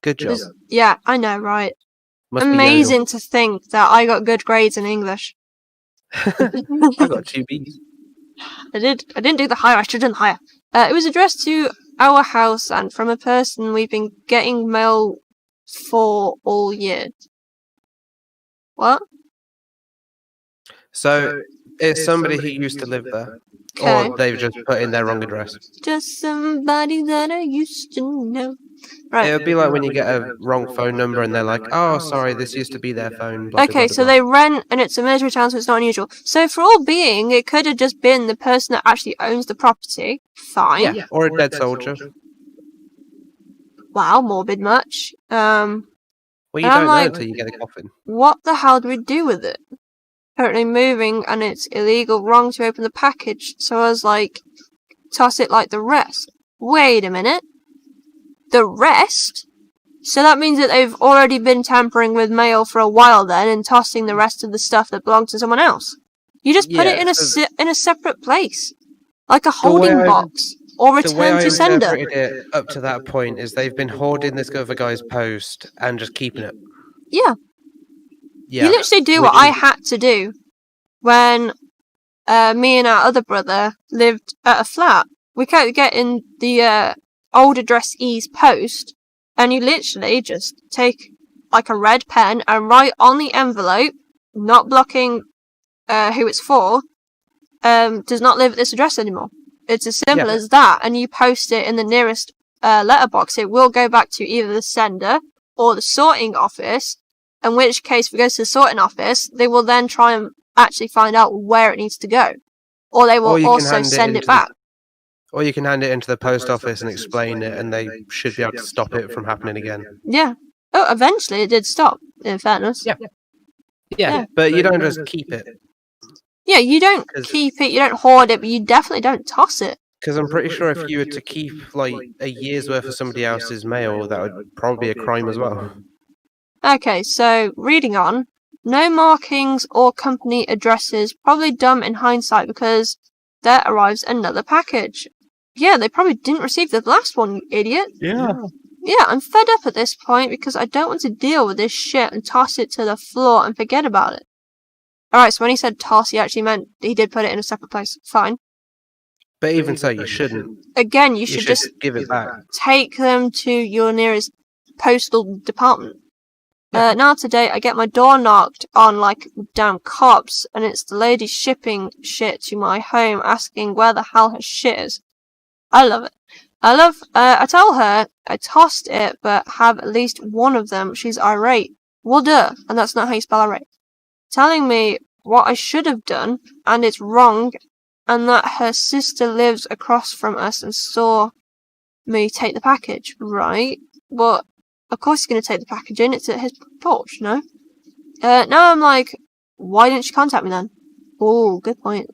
Good job. Yeah, I know, right? Must be Amazing to think that I got good grades in English. I got 2 B's. I didn't do the higher. I should have done the higher. It was addressed to our house and from a person we've been getting mail for all year. What? So, it's somebody who used to live there. Okay. Or they've just put in their wrong address. Just somebody that I used to know. Right. It would be like when you get a wrong phone number and they're like, oh, sorry, this used to be their phone. Blah, blah, Okay, blah, so blah. they rent and it's a military town, so it's not unusual. So for all being, it could have just been the person that actually owns the property. Fine. Yeah, or a dead soldier. Wow, morbid much. Well, you And I'm don't know like- until you get the coffin. What the hell do we do with it? Currently moving and it's illegal, wrong to open the package. So I was like, toss it like the rest. Wait a minute. The rest? So that means that they've already been tampering with mail for a while then and tossing the rest of the stuff that belonged to someone else. You just put it Yeah, in a separate place. Like a holding box. Or The way return I to sender. interpreted it up to that point is they've been hoarding this other guy's post and just keeping it. Yeah. Yeah. You literally do what I had to do when me and our other brother lived at a flat. We kept getting the old addressee's post, and you literally just take like a red pen and write on the envelope, not blocking who it's for, does not live at this address anymore. It's as simple as that, and you post it in the nearest letterbox. It will go back to either the sender or the sorting office, in which case, if it goes to the sorting office, they will then try and actually find out where it needs to go. Or they will also send it back. Or you can hand it into the post office and explain it, and they should be able to stop it from happening again. Yeah. Oh, eventually it did stop, in fairness. Yeah. Yeah. Yeah, but you don't just keep it. Yeah, you don't keep it, you don't hoard it, but you definitely don't toss it. Because I'm pretty sure if you were to keep, like, a year's worth of somebody else's mail, that would probably be a crime as well. Okay, so reading on. No markings or company addresses. Probably dumb in hindsight because there arrives another package. Yeah, they probably didn't receive the last one, you idiot. Yeah. Yeah, I'm fed up at this point because I don't want to deal with this shit and toss it to the floor and forget about it. Alright, so when he said toss, he actually meant he did put it in a separate place. Fine. But even so, you shouldn't. Again, you You should should just give it back. take them to your nearest postal department. Now today, I get my door knocked on like damn cops, and it's the lady shipping shit to my home asking where the hell her shit is. I love it. I tell her I tossed it, but have at least one of them. She's irate. Well, duh, and that's not how you spell irate. Telling me what I should have done, and it's wrong, and that her sister lives across from us and saw me take the package. Right, but of course he's going to take the package in. It's at his porch, no? Now I'm like, why didn't she contact me then? Oh, good point.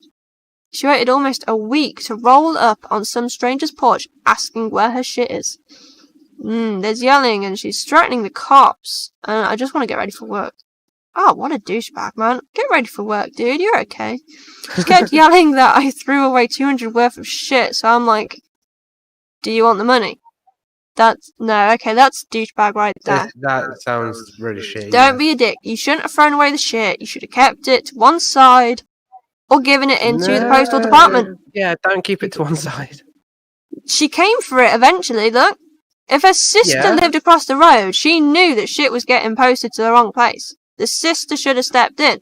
She waited almost a week to roll up on some stranger's porch asking where her shit is. There's yelling and she's threatening the cops, and I just want to get ready for work. Oh, what a douchebag, man. Get ready for work, dude. You're okay. She kept yelling that I threw away 200 worth of shit, so I'm like, do you want the money? That's douchebag right there. That sounds really shitty. Don't be a dick. You shouldn't have thrown away the shit. You should have kept it to one side or given it into the postal department. Yeah, don't keep it to one side. She came for it eventually, look. If her sister lived across the road, she knew that shit was getting posted to the wrong place. The sister should have stepped in.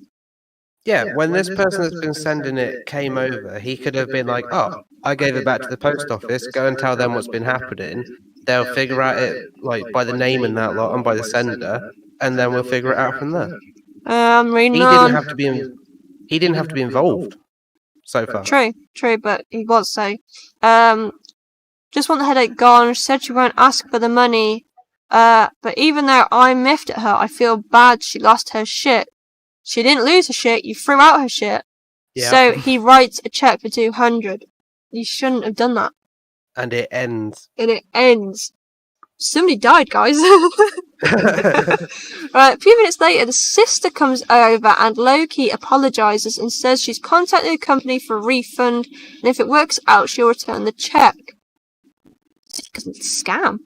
Yeah, when this person that's been sending it came over, he could have been like, oh, I gave it back to the post office, go and tell them what's been happening. They'll figure out it like by the name and that lot and by the sender, and then we'll figure it out from there. I'm reading He on. He didn't have to be involved so far. True, but he was, so. Just want the headache gone. She said she won't ask for the money. But even though I miffed at her, I feel bad she lost her shit. She didn't lose her shit, you threw out her shit. Yeah. So he writes a check for 200. You shouldn't have done that. And it ends. Somebody died, guys. Right, a few minutes later, the sister comes over and low-key apologises and says she's contacted the company for a refund, and if it works out, she'll return the check. Because it's a scam.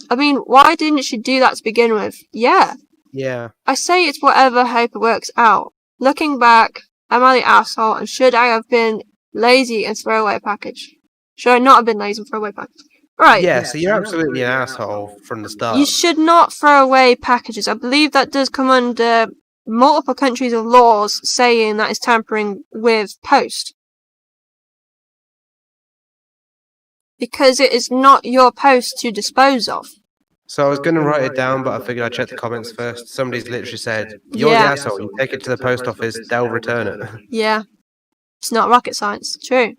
I mean, why didn't she do that to begin with? Yeah. I say it's whatever, hope it works out. Looking back, am I the asshole, and should I have been lazy and throw away a package? Should I not have been lazy and throw away a package? Right. Yeah, so you're absolutely an asshole from the start. You should not throw away packages. I believe that does come under multiple countries of laws saying that is tampering with post. Because it is not your post to dispose of. So I was going to write it down, but I figured I'd check the comments first. Somebody's literally said, you're the asshole, you take it to the post office, they'll return it. Yeah. It's not rocket science. True.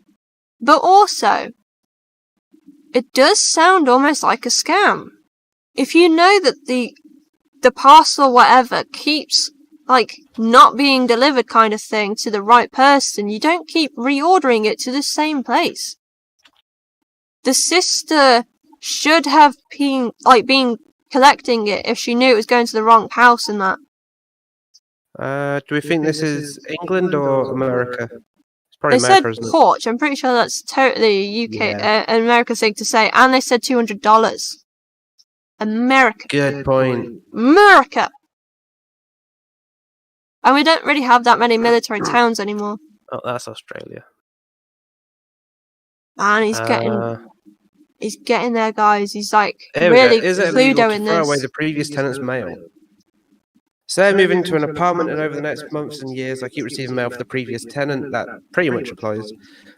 But also, it does sound almost like a scam. If you know that the parcel whatever keeps, like, not being delivered kind of thing to the right person, you don't keep reordering it to the same place. The sister should have been collecting it if she knew it was going to the wrong house and that. Do we think this is England or America? It's probably They America, said isn't it? porch. I'm pretty sure that's totally UK, an American thing to say. And they said $200. America. Good point. America. And we don't really have that many military towns anymore. Oh, that's Australia. And he's getting there, guys. He's like Here really Is it illegal Cluedo to in throw this. away the previous tenant's mail? Say I move into an apartment and over the next months and years I keep receiving mail for the previous tenant, that pretty much applies.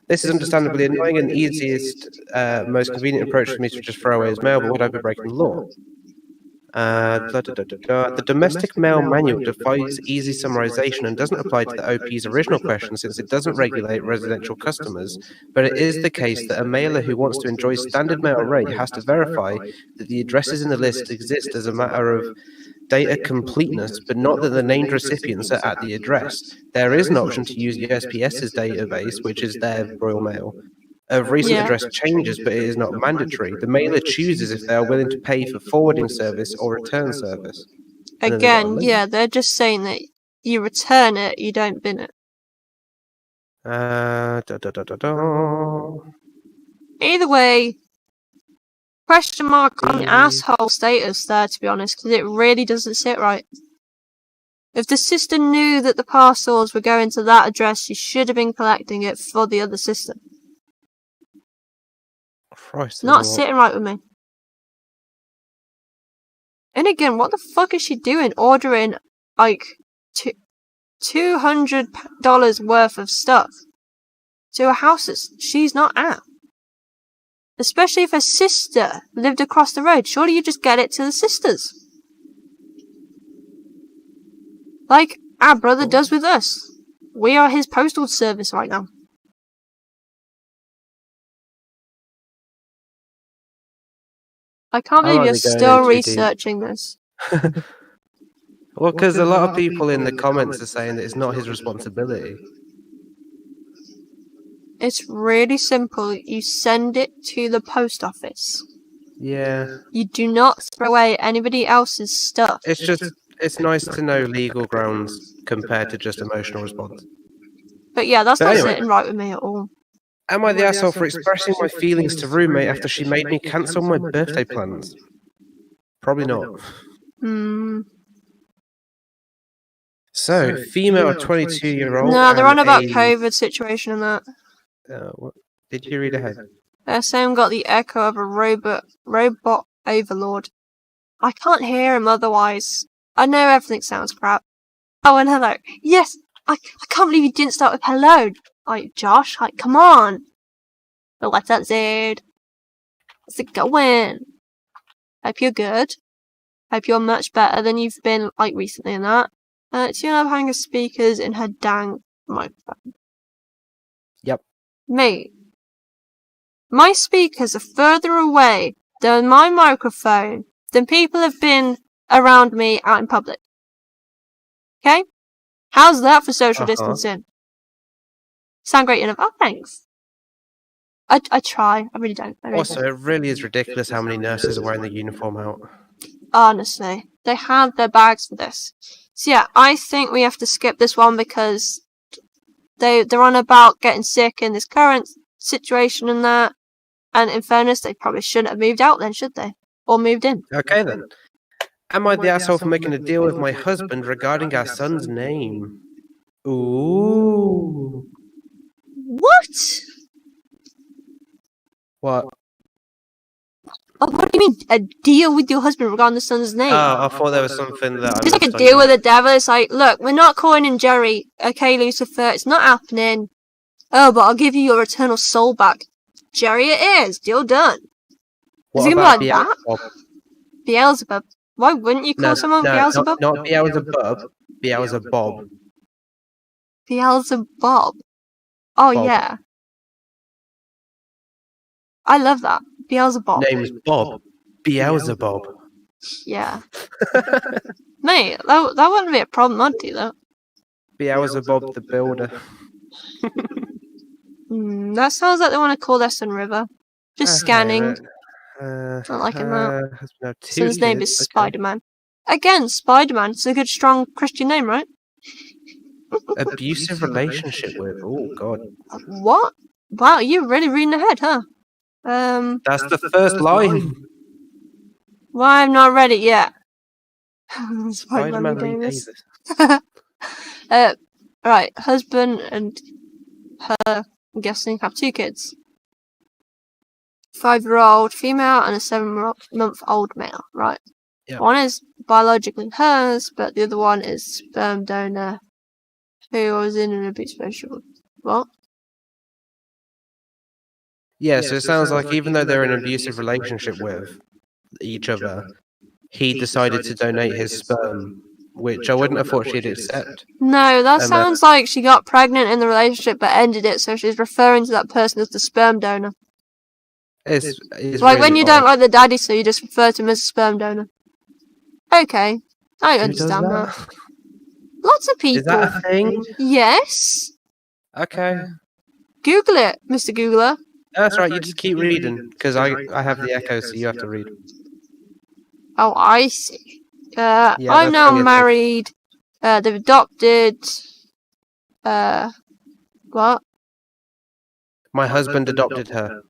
This is understandably annoying and the easiest, most convenient approach for me to just throw away his mail, but would I be breaking the law? The domestic mail manual defies easy summarization and doesn't apply to the OP's original question since it doesn't regulate residential customers, but it is the case that a mailer who wants to enjoy standard mail rate has to verify that the addresses in the list exist as a matter of data completeness, but not that the named recipients are at the address. There is an option to use USPS's database, which is their Royal Mail, of recent address changes, but it is not mandatory. The mailer chooses if they are willing to pay for forwarding service or return service. Again, yeah, they're just saying that you return it, you don't bin it. Either way, question mark on the asshole status there, to be honest, because it really doesn't sit right. If the sister knew that the parcels were going to that address, she should have been collecting it for the other sister. Christ, Not sitting right with me. And again, what the fuck is she doing? Ordering, like, $200 worth of stuff to a house that she's not at. Especially if her sister lived across the road. Surely you just get it to the sisters. Like our brother does with us. We are his postal service right now. I can't believe you're still researching this. Well, because a lot of people in the comments are saying that it's not his responsibility. It's really simple. You send it to the post office. Yeah. You do not throw away anybody else's stuff. It's nice to know legal grounds compared to just emotional response. But yeah, that's not anyway, sitting right with me at all. Am I the asshole for expressing my feelings to roommate after she made me cancel my birthday plans? Probably not. So, female 22-year-old. No, they're on about COVID situation and that. What? Did you read ahead? Sam got the echo of a robot overlord. I can't hear him otherwise. I know everything sounds crap. Oh, and hello. Yes, I can't believe you didn't start with hello. Like, Josh, like, come on. But what's up, Zed? How's it going? Hope you're good. Hope you're much better than you've been, like, recently and that. She and I have having her speakers in her dang microphone. Yep. Mate, my speakers are further away than my microphone than people have been around me out in public. Okay? How's that for social distancing? Sound great enough? Oh, thanks. I try. I really don't. Also, it really is ridiculous how many nurses are wearing the uniform out. Honestly, they have their bags for this. So yeah, I think we have to skip this one because they're on about getting sick in this current situation and that. And in fairness, they probably shouldn't have moved out then, should they? Or moved in. Okay then. Am I the asshole for making a deal with my husband regarding our son's name? Ooh. What? What? Oh, what do you mean? A deal with your husband regarding the son's name? Oh, I thought there was something that it's like a deal with the devil. It's like, look, we're not calling him Jerry. Okay, Lucifer, it's not happening. Oh, but I'll give you your eternal soul back. Jerry it is. Deal done. Is it gonna be like that? Beelzebub. Why wouldn't you call someone Beelzebub? Not Beelzebub. Beelzebub. Beelzebub. Oh, Bob. yeah. I love that. Beelzebub. Name's Bob. Beelzebub. Yeah. Mate, that wouldn't be a problem, I'd do that. Beelzebub the Builder. That sounds like they want to call their son River. Just scanning. Not liking that. Son's name is Spider-Man. Again, Spider-Man. It's a good, strong Christian name, right? Abusive relationship with. Oh, God. What? Wow, you're really reading ahead, huh? That's the first line. Well, I've not read it yet. Spider-Man Davis. Right, husband and her, I'm guessing, have 2 kids. 5-year-old female and a 7-month-old male, right? Yep. One is biologically hers, but the other one is sperm donor who was in an abusive relationship. What? Yeah, so it sounds like even though they're in an abusive relationship with each other, he decided to donate his sperm, which I wouldn't have thought she'd accept. No, that sounds like she got pregnant in the relationship but ended it, so she's referring to that person as the sperm donor. It's like really when you odd. don't like the daddy, so you just refer to him as a sperm donor. Okay, I Who does understand that. Lots of people. Is that a thing? Yes. Okay. Google it, Mr. Googler. That's right, you just keep reading, because I have the echo, so you have to read. Oh, I see. I'm that's now funny, married. They've adopted. What? My husband adopted her.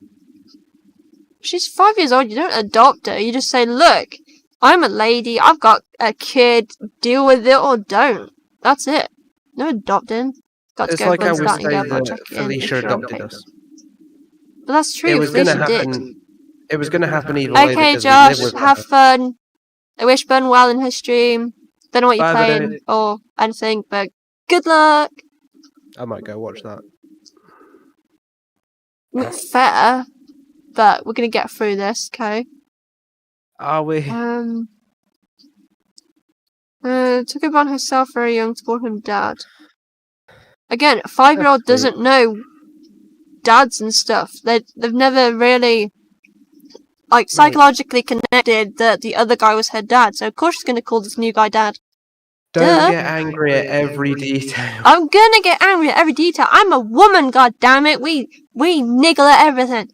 She's 5 years old. You don't adopt her. You just say, look, I'm a lady. I've got a kid. Deal with it or don't. That's it. No adopting. Got to It's go like for I a would start and say go for a that check-in. Felicia adopted us. But that's true. It was going to Felicia did. happen. It was going to happen either way Okay, because Josh, we live with have her. fun. I wish Ben well in his stream. Don't know what you're Bye, playing Vinny. or anything, but good luck. I might go watch that. Not fair, but we're gonna get through this, okay? Are we? Took upon herself very young to call him dad. Again, a 5-year-old That's doesn't know dads and stuff. They've never really psychologically connected that the other guy was her dad. So of course she's gonna call this new guy dad. Don't get angry at every detail. I'm gonna get angry at every detail. I'm a woman, god damn it. We niggle at everything.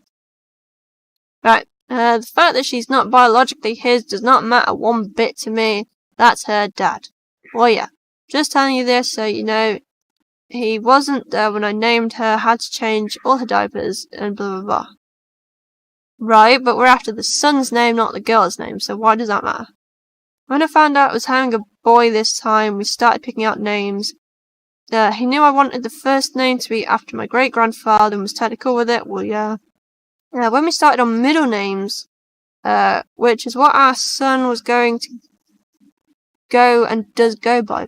Right. The fact that she's not biologically his does not matter one bit to me. That's her dad. Well, yeah. Just telling you this so you know he wasn't there when I named her, had to change all her diapers, and blah blah blah. Right, but we're after the son's name, not the girl's name, so why does that matter? When I found out I was having a boy this time, we started picking out names. He knew I wanted the first name to be after my great-grandfather and was totally cool with it. Well, yeah. When we started on middle names, which is what our son was going to go and does go by.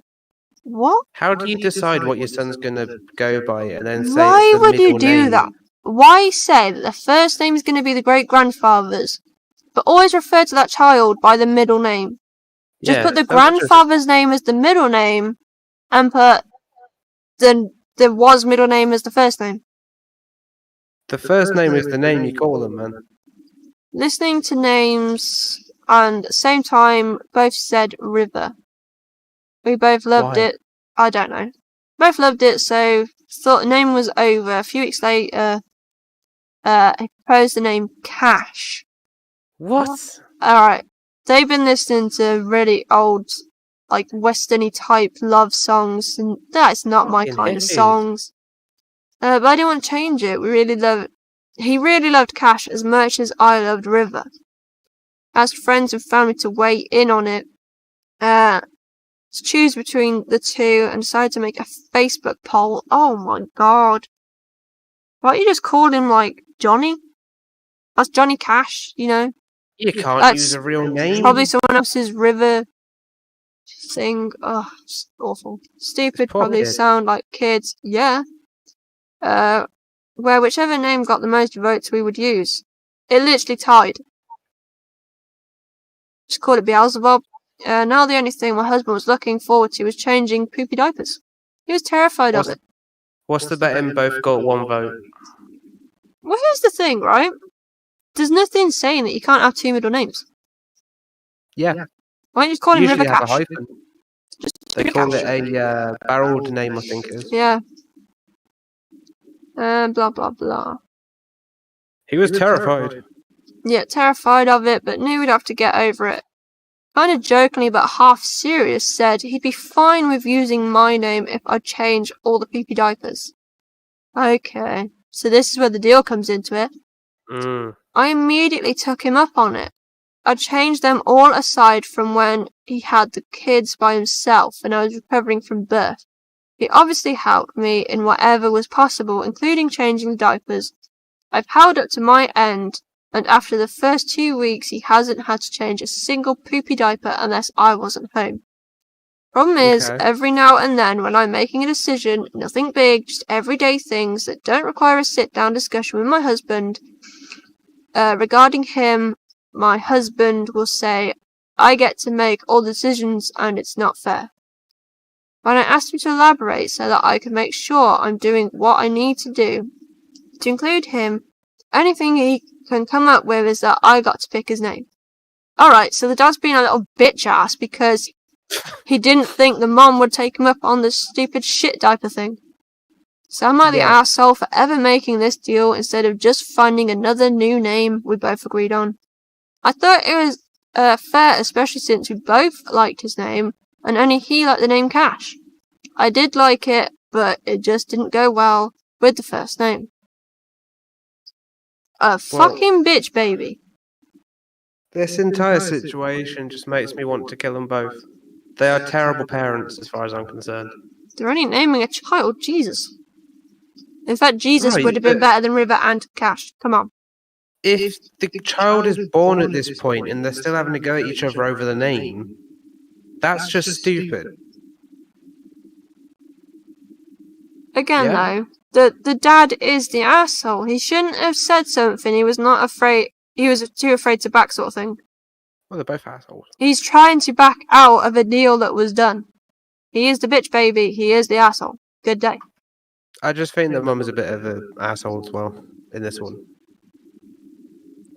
What? How do you decide what your son's going to go by and then say Why it's the would you middle do name? that? Why say that the first name is going to be the great-grandfather's, but always refer to that child by the middle name? Just Yeah, put the that's just- grandfather's name as the middle name, and put the was middle name as the first name. The first name is the name you call them, man. Listening to names, and at the same time, both said River. We both loved Why? it. I don't know. Both loved it, so thought the name was over. A few weeks later, I proposed the name Cash. What? Alright. They've been listening to really old, westerny type love songs, and that's not my Fucking kind of hippies. songs. But I didn't want to change it. He really loved Cash as much as I loved River. Asked friends and family to weigh in on it, to choose between the two, and decided to make a Facebook poll. Oh my god. Why don't you just call him, Johnny? That's Johnny Cash, you know? You can't That's use a real name. Probably someone else's River thing. Oh, it's awful. Stupid, Poor probably kid. sound like kids. Yeah. Where whichever name got the most votes we would use. It literally tied. Just call it Beelzebub. Now the only thing my husband was looking forward to was changing poopy diapers. He was terrified of it. What's the betting both got one vote? Well, here's the thing, right? There's nothing saying that you can't have two middle names. Yeah. Why don't you just call him Usually River have a Cash? hyphen. They call it a barreled name, I think it is. Yeah. Blah blah blah. He was terrified. Yeah, terrified of it, but knew we'd have to get over it. Kind of jokingly but half serious said he'd be fine with using my name if I change all the poopy diapers. Okay, so this is where the deal comes into it. I immediately took him up on it. I changed them all aside from when he had the kids by himself and I was recovering from birth. He obviously helped me in whatever was possible, including changing the diapers. I've held up to my end, and after the first 2 weeks he hasn't had to change a single poopy diaper unless I wasn't home. Problem is, Okay. every now and then when I'm making a decision, nothing big, just everyday things that don't require a sit-down discussion with my husband, regarding him, my husband will say, I get to make all the decisions and it's not fair. When I asked him to elaborate so that I could make sure I'm doing what I need to do, to include him, anything he can come up with is that I got to pick his name. Alright, so the dad's being a little bitch ass because he didn't think the mom would take him up on this stupid shit diaper thing. So am I the Yeah. asshole for ever making this deal instead of just finding another new name we both agreed on? I thought it was fair, especially since we both liked his name, and only he liked the name Cash. I did like it, but it just didn't go well with the first name. A fucking bitch baby. This entire situation just makes me want to kill them both. They are terrible parents, as far as I'm concerned. They're only naming a child, Jesus. In fact, Jesus Right, would have been but- better than River and Cash. Come on. If the child is born at this point and they're still having to go at each other over the name, that's just stupid. Again, Yeah. though, the dad is the asshole. He shouldn't have said something. He was not afraid. He was too afraid to back, sort of thing. Well, they're both assholes. He's trying to back out of a deal that was done. He is the bitch baby. He is the asshole. Good day. I just think that Mum is a bit of an asshole as well in this one.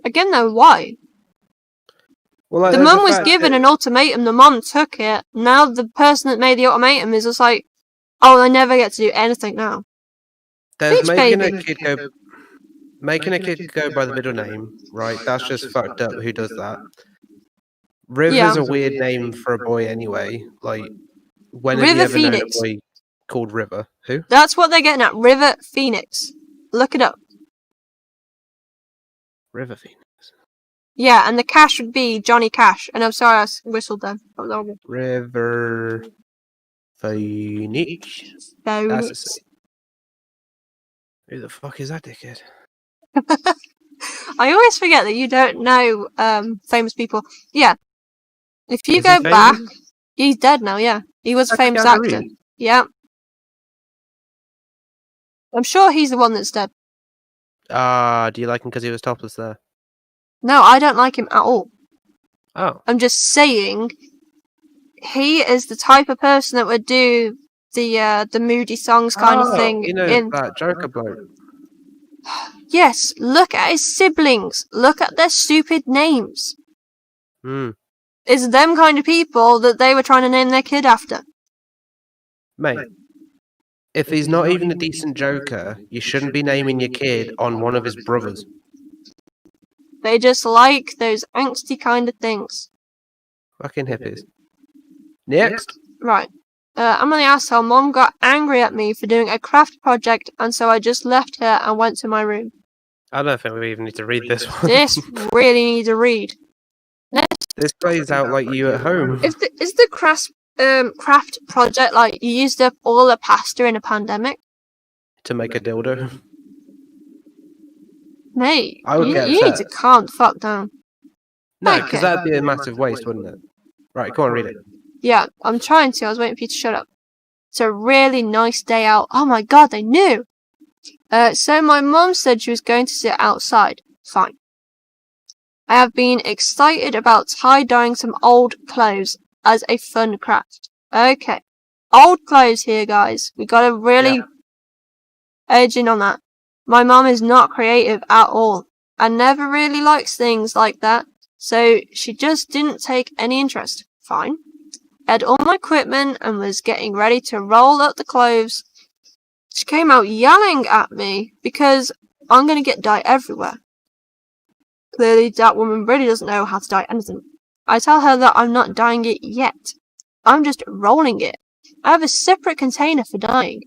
Again, though, why? Well, like, The there's mum was fact given that- an ultimatum. The mum took it. Now the person that made the ultimatum is just like, oh, I never get to do anything now. There's bitch making baby. a kid go. Making a kid go by the middle name, right? That's just fucked up. Who does that? River's Yeah. a weird name for a boy anyway. Like, when have you River ever known a Phoenix. boy called River? Who? That's what they're getting at. River Phoenix. Look it up. River Phoenix. Yeah, and the Cash would be Johnny Cash. And I'm sorry I whistled then. That was horrible. River Phoenix. That's a Phoenix. C. Who the fuck is that dickhead? I always forget that you don't know famous people. Yeah. If you Is go he back, famous? he's dead now, yeah. He was a That's famous Keanu actor. Reeves. Yeah. I'm sure he's the one that's dead. Do you like him because he was topless there? No, I don't like him at all. Oh. I'm just saying he is the type of person that would do the moody songs kind of thing. You know, in that Joker bloke. Yes, look at his siblings. Look at their stupid names. Hmm. It's them kind of people that they were trying to name their kid after. Mate, if he's not even a decent Joker, you shouldn't be naming your kid on one of his brothers. They just like those angsty kind of things. Fucking hippies. Next. Right. I'm on the asshole. Mom got angry at me for doing a craft project, and so I just left her and went to my room. I don't think we even need to read this one. This really needs a read. This plays out like you at home. Is the craft project like you used up all the pasta in a pandemic? To make a dildo. Mate, I would you get need to upset. calm the fuck down. No, Okay. because that'd be a massive waste, wouldn't it? Right, go on, read it. Yeah, I'm trying to. I was waiting for you to shut up. It's a really nice day out. Oh my god, they knew! So my mum said she was going to sit outside. Fine. I have been excited about tie-dyeing some old clothes as a fun craft. Okay. Old clothes here, guys. We gotta really edge in on that. My mum is not creative at all, and never really likes things like that, so she just didn't take any interest. Fine. I had all my equipment and was getting ready to roll up the clothes. She came out yelling at me because I'm gonna get dye everywhere. Clearly, that woman really doesn't know how to dye anything. I tell her that I'm not dyeing it yet. I'm just rolling it. I have a separate container for dyeing.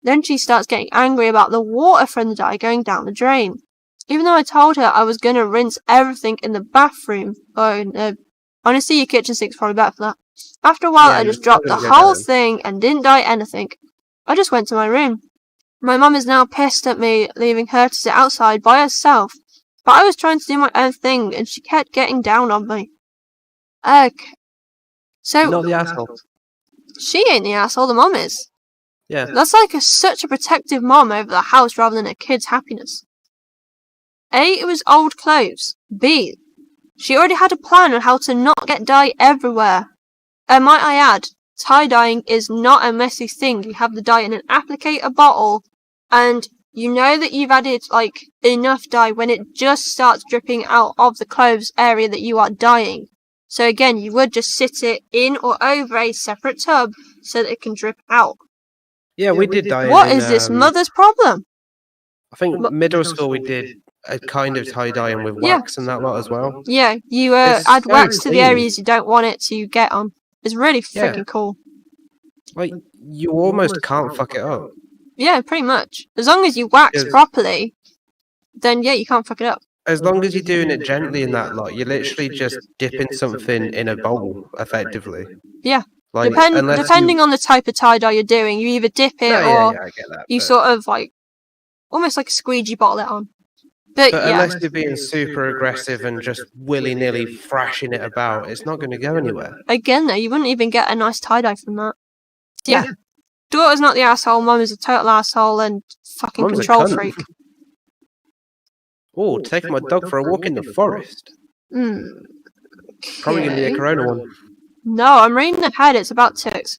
Then she starts getting angry about the water from the dye going down the drain. Even though I told her I was gonna rinse everything in the bathroom. Oh no. Honestly, your kitchen sink's probably better for that. After a while, Yeah, I you're just dropped the probably gonna whole get thing and didn't dye anything. I just went to my room. My mum is now pissed at me leaving her to sit outside by herself. But I was trying to do my own thing and she kept getting down on me. Okay. So, Not the asshole. she ain't the asshole, the mum is. Yeah. That's like such a protective mom over the house rather than a kid's happiness. A, it was old clothes. B, she already had a plan on how to not get dye everywhere. And might I add, tie-dyeing is not a messy thing. You have the dye in an applicator bottle, and you know that you've added, like, enough dye when it just starts dripping out of the clothes area that you are dyeing. So again, you would just sit it in or over a separate tub so that it can drip out. Yeah, we did dye. What is this mother's problem? I think middle school we did a kind of tie dyeing with Yeah. wax and that lot as well. Yeah, you It's add so wax to the clean. areas you don't want it to get on. It's really Yeah. freaking cool. Like, you almost can't fuck it up. Yeah, pretty much. As long as you wax Yes. properly, then yeah, you can't fuck it up. As long as you're doing it gently in that lot, you're literally just dipping something in a bowl, effectively. Yeah. Like, Depending on the type of tie-dye you're doing, you either dip it or I get that, you sort of like, almost like a squeegee bottle it on. But yeah. Unless you're being super aggressive and just willy-nilly thrashing it about, it's not going to go anywhere. Again though, you wouldn't even get a nice tie-dye from that. Yeah. Daughter's not the asshole, mum is a total asshole and fucking Mum's a control cunt. freak. Oh, take my dog for a walk in the forest. Probably going to be a corona one. No, I'm reading ahead, it's about ticks.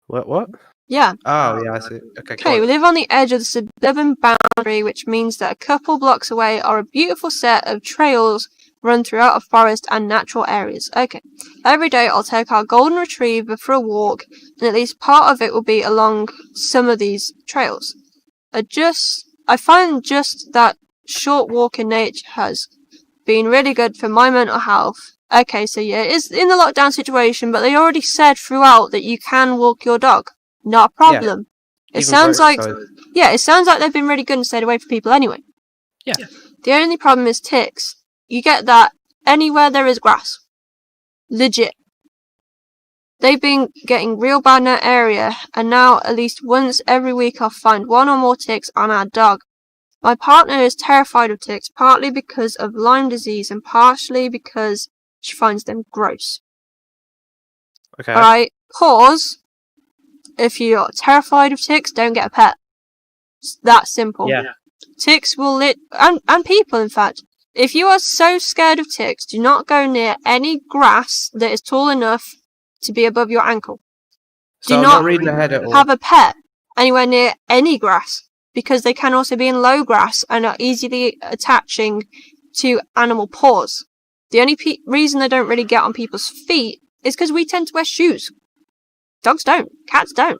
What? Yeah. Oh, yeah, I see. Okay, we live on the edge of the suburban boundary, which means that a couple blocks away are a beautiful set of trails run throughout a forest and natural areas. Okay. Every day I'll take our golden retriever for a walk, and at least part of it will be along some of these trails. I find just that short walk in nature has been really good for my mental health. Okay, so yeah, it is in the lockdown situation, but they already said throughout that you can walk your dog. Not a problem. Yeah. It sounds like they've been really good and stayed away from people anyway. Yeah. The only problem is ticks. You get that anywhere there is grass. Legit. They've been getting real bad in that area, and now at least once every week I'll find one or more ticks on our dog. My partner is terrified of ticks, partly because of Lyme disease and partially because she finds them gross. Okay. Alright, pause. If you're terrified of ticks, don't get a pet. It's that simple. Yeah. Ticks will and people in fact. If you are so scared of ticks, do not go near any grass that is tall enough to be above your ankle. So Do I'm not reading ahead at all. have a pet anywhere near any grass, because they can also be in low grass and are easily attaching to animal paws. The only reason they don't really get on people's feet is because we tend to wear shoes. Dogs don't. Cats don't.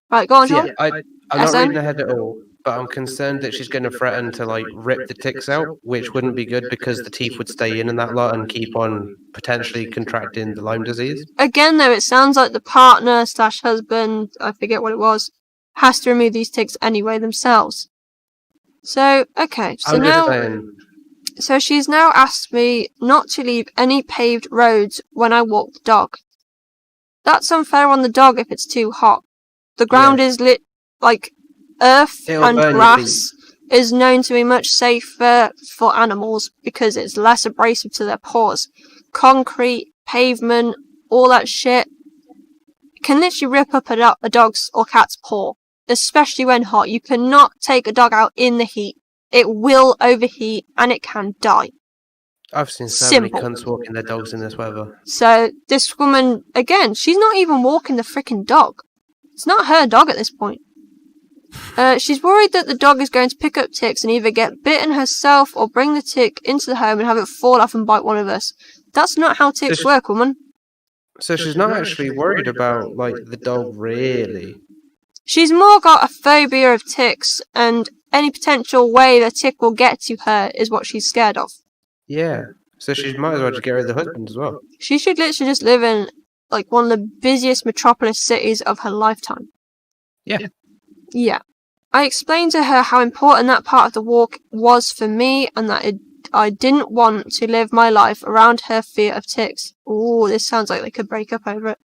Right, go on, John. I'm not reading ahead at all, but I'm concerned that she's going to threaten to like rip the ticks out, which wouldn't be good because the teeth would stay in that lot and keep on potentially contracting the Lyme disease. Again, though, it sounds like the partner / husband, I forget what it was, has to remove these ticks anyway themselves. So, okay, so so she's now asked me not to leave any paved roads when I walk the dog. That's unfair on the dog if it's too hot. The ground is lit, like, earth and grass is known to be much safer for animals because it's less abrasive to their paws. Concrete, pavement, all that shit can literally rip up a dog's or cat's paw, especially when hot. You cannot take a dog out in the heat. It will overheat and it can die. I've seen so many cunts walking their dogs in this weather. So this woman, again, she's not even walking the freaking dog. It's not her dog at this point. She's worried that the dog is going to pick up ticks and either get bitten herself or bring the tick into the home and have it fall off and bite one of us. That's not how ticks work, woman. So she's not actually worried about, like, the dog, really. She's more got a phobia of ticks, and any potential way the tick will get to her is what she's scared of. Yeah, so she might as well just get rid of the husband as well. She should literally just live in, like, one of the busiest metropolis cities of her lifetime. Yeah. Yeah. I explained to her how important that part of the walk was for me, and that I didn't want to live my life around her fear of ticks. Ooh, this sounds like they could break up over it.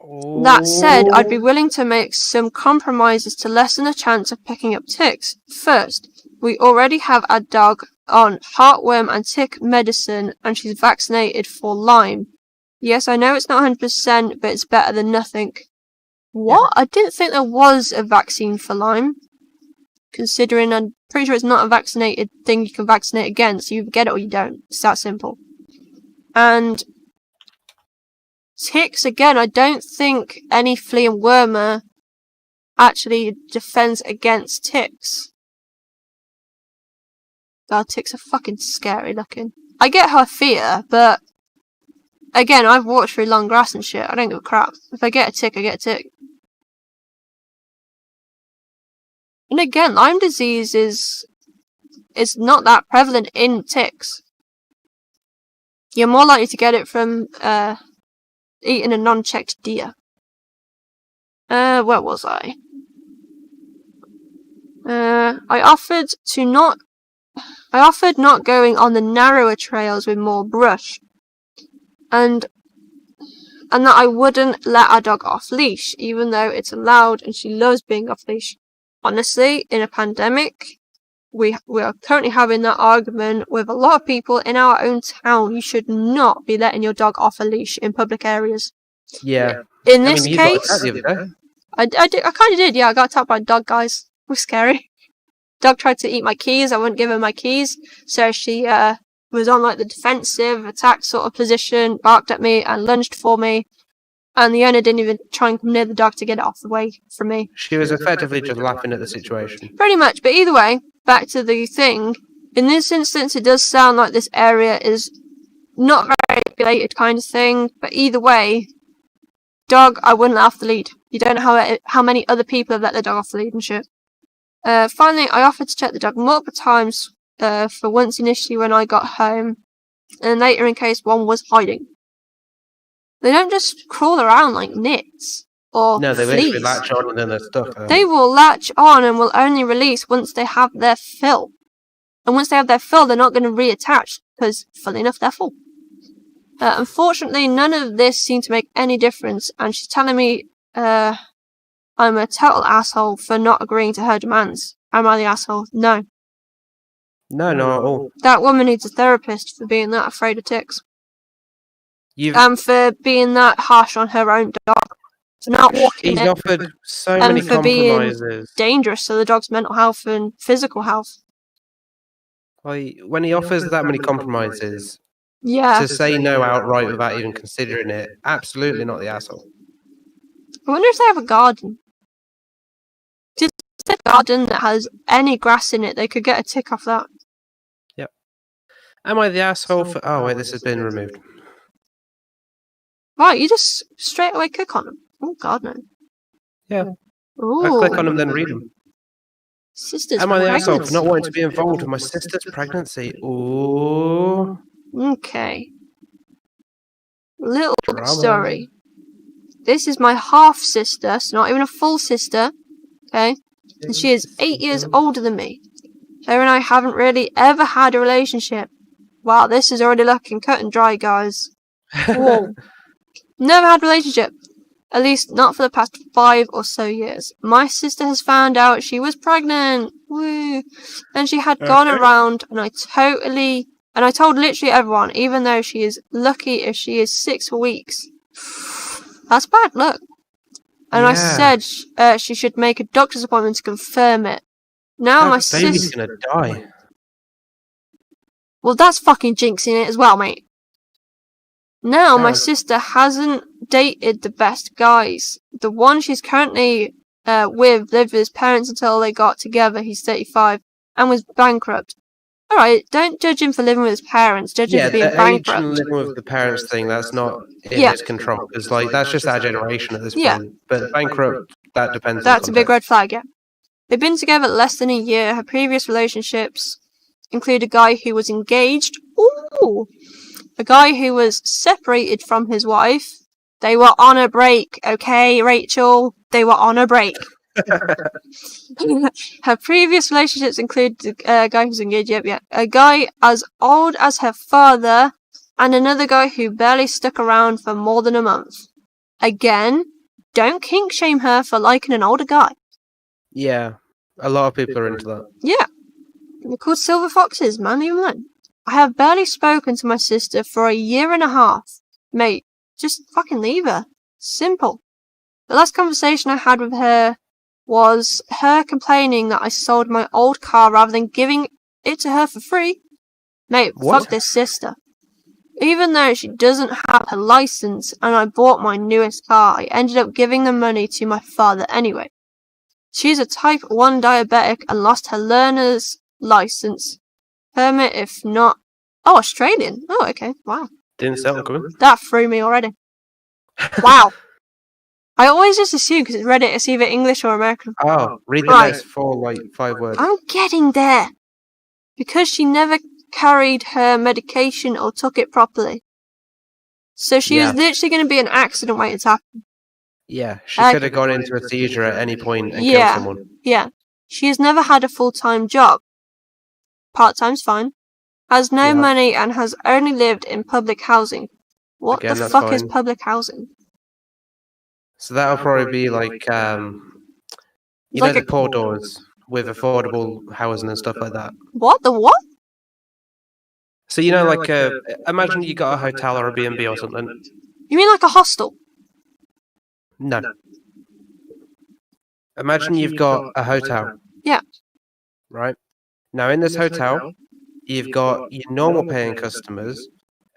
Oh. That said, I'd be willing to make some compromises to lessen the chance of picking up ticks. First, we already have a dog on heartworm and tick medicine, and she's vaccinated for Lyme. Yes, I know it's not 100%, but it's better than nothing. What? I didn't think there was a vaccine for Lyme. Considering I'm pretty sure it's not a vaccinated thing you can vaccinate against. You either get it or you don't. It's that simple. And ticks, again, I don't think any flea and wormer actually defends against ticks. God, ticks are fucking scary looking. I get her fear, but again, I've walked through long grass and shit. I don't give a crap. If I get a tick, I get a tick. And again, Lyme disease is not that prevalent in ticks. You're more likely to get it from eating a non-checked deer. Where was I? I offered not going on the narrower trails with more brush, and that I wouldn't let our dog off leash, even though it's allowed and she loves being off leash. Honestly, in a pandemic, we are currently having that argument with a lot of people in our own town. You should not be letting your dog off a leash in public areas. Yeah. In this case, I kind of did. Yeah, I got attacked by a dog, guys. It was scary. Dog tried to eat my keys. I wouldn't give her my keys, so she was on like the defensive attack sort of position, barked at me and lunged for me, and the owner didn't even try and come near the dog to get it off the way from me. She was effectively just laughing at the situation. Pretty much, but either way, back to the thing. In this instance, it does sound like this area is not very regulated kind of thing, but either way, dog, I wouldn't let off the lead. You don't know how many other people have let their dog off the lead and shit. Finally, I offered to check the dog multiple times, for once initially when I got home, and later in case one was hiding. They don't just crawl around like nits or No, they fleas. literally latch on and then they're stuck. They will latch on and will only release once they have their fill. And once they have their fill, they're not going to reattach, because, funny enough, they're full. Unfortunately, none of this seemed to make any difference, and she's telling me, I'm a total asshole for not agreeing to her demands. Am I the asshole? No. No, not at all. That woman needs a therapist for being that afraid of ticks. You've And for being that harsh on her own dog. For not walking He's it. offered so And many for being compromises. Dangerous to the dog's mental health and physical health. Like, when he offers that many compromises, Yeah. to say no outright without even considering it, absolutely not the asshole. I wonder if they have a garden. If there's a garden that has any grass in it, they could get a tick off that. Am I the asshole for... Oh, wait, this has been removed. Right, you just straight away click on them. Oh, God, no. Yeah. Ooh. I click on them, then read them. Sister's Am I the asshole for pregnancy. not wanting to be involved with my sister's pregnancy? Ooh. Okay. Little Drama. story. This is my half sister, so not even a full sister. Okay? And she is 8 years older than me. Her and I haven't really ever had a relationship. Wow, this is already looking cut and dry, guys. Whoa. Never had a relationship. At least not for the past 5 or so years. My sister has found out she was pregnant. Woo. And she had gone around, and I told literally everyone, even though she is lucky if she is 6 weeks. That's bad luck. And I said she should make a doctor's appointment to confirm it. Now my baby's sister... gonna die. Well, that's fucking jinxing it as well, mate. Now my sister hasn't dated the best guys. The one she's currently with lived with his parents until they got together. He's 35 and was bankrupt. Alright, don't judge him for living with his parents. Judge him for being the age bankrupt. and living with the parents thing, that's not in his control. It's like, that's just our generation at this point. But bankrupt, that depends. That's on a big red context. flag, yeah. They've been together less than a year. Her previous relationships include a guy who was engaged. Ooh! A guy who was separated from his wife. They were on a break, okay, Rachel? They were on a break. Her previous relationships include a guy who's engaged, a guy as old as her father, and another guy who barely stuck around for more than a month. Again, don't kink shame her for liking an older guy. Yeah, a lot of people are into that. Yeah. They're called silver foxes, man, leave them alone. I have barely spoken to my sister for a year and a half. Mate, just fucking leave her. Simple. The last conversation I had with her was her complaining that I sold my old car rather than giving it to her for free. Mate, What? fuck this sister. Even though she doesn't have her license and I bought my newest car, I ended up giving the money to my father anyway. She's a type 1 diabetic and lost her learner's license permit if not... Oh, Australian. Oh, okay. Wow. Didn't settle coming. That threw me already. Wow. I always just assume because it's Reddit, it's either English or American. Oh, read the Right. next 5 words. I'm getting there. Because she never carried her medication or took it properly. So she was literally going to be an accident waiting to happen. Yeah, she could have gone into a seizure at any point and killed someone. Yeah. She has never had a full-time job. Part-time's fine. Has no money and has only lived in public housing. What Again, the that's fuck is fine. public housing? So that'll probably be like, you Like know, a- the corridors with affordable housing and stuff like that. What? The what? So you know, like, imagine you got a hotel or a B&B or something. You mean like a hostel? No. Imagine you've got a hotel. Yeah. Right? Now, in this hotel, you've got your normal paying customers,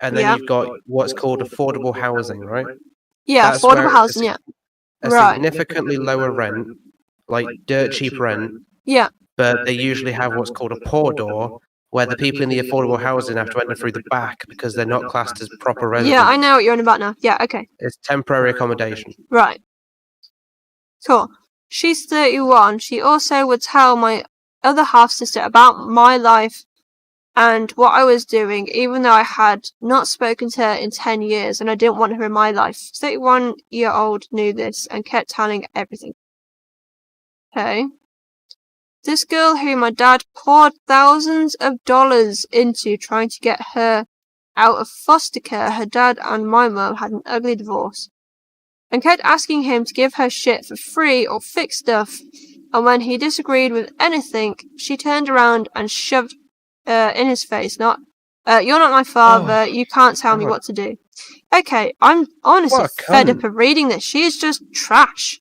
and then you've got what's called affordable housing, right? Yeah, That's affordable where housing, yeah. a Right. significantly lower rent, like dirt cheap rent, Yeah. but they usually have what's called a pour door, where the people in the affordable housing have to enter through the back because they're not classed as proper residents. Yeah, I know what you're on about now. Yeah, okay. It's temporary accommodation. Right. Cool. She's 31. She also would tell my other half-sister about my life and what I was doing, even though I had not spoken to her in 10 years and I didn't want her in my life. 31-year-old knew this and kept telling everything. Okay. This girl who my dad poured thousands of dollars into trying to get her out of foster care, her dad and my mum had an ugly divorce, and kept asking him to give her shit for free or fix stuff, and when he disagreed with anything, she turned around and shoved in his face, you're not my father, you can't tell me what to do. Okay, I'm honestly fed up of reading this. She is just trash.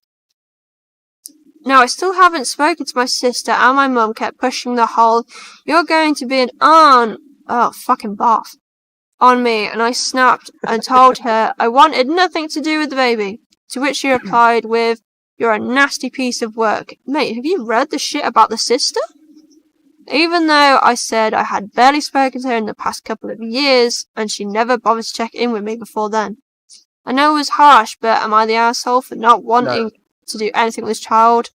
Now, I still haven't spoken to my sister, and my mum kept pushing the whole, you're going to be an aunt, fucking bath, on me, and I snapped and told her I wanted nothing to do with the baby, to which she replied with, you're a nasty piece of work. Mate, have you read the shit about the sister? Even though I said I had barely spoken to her in the past couple of years, and she never bothered to check in with me before then. I know it was harsh, but am I the asshole for not wanting to do anything with this child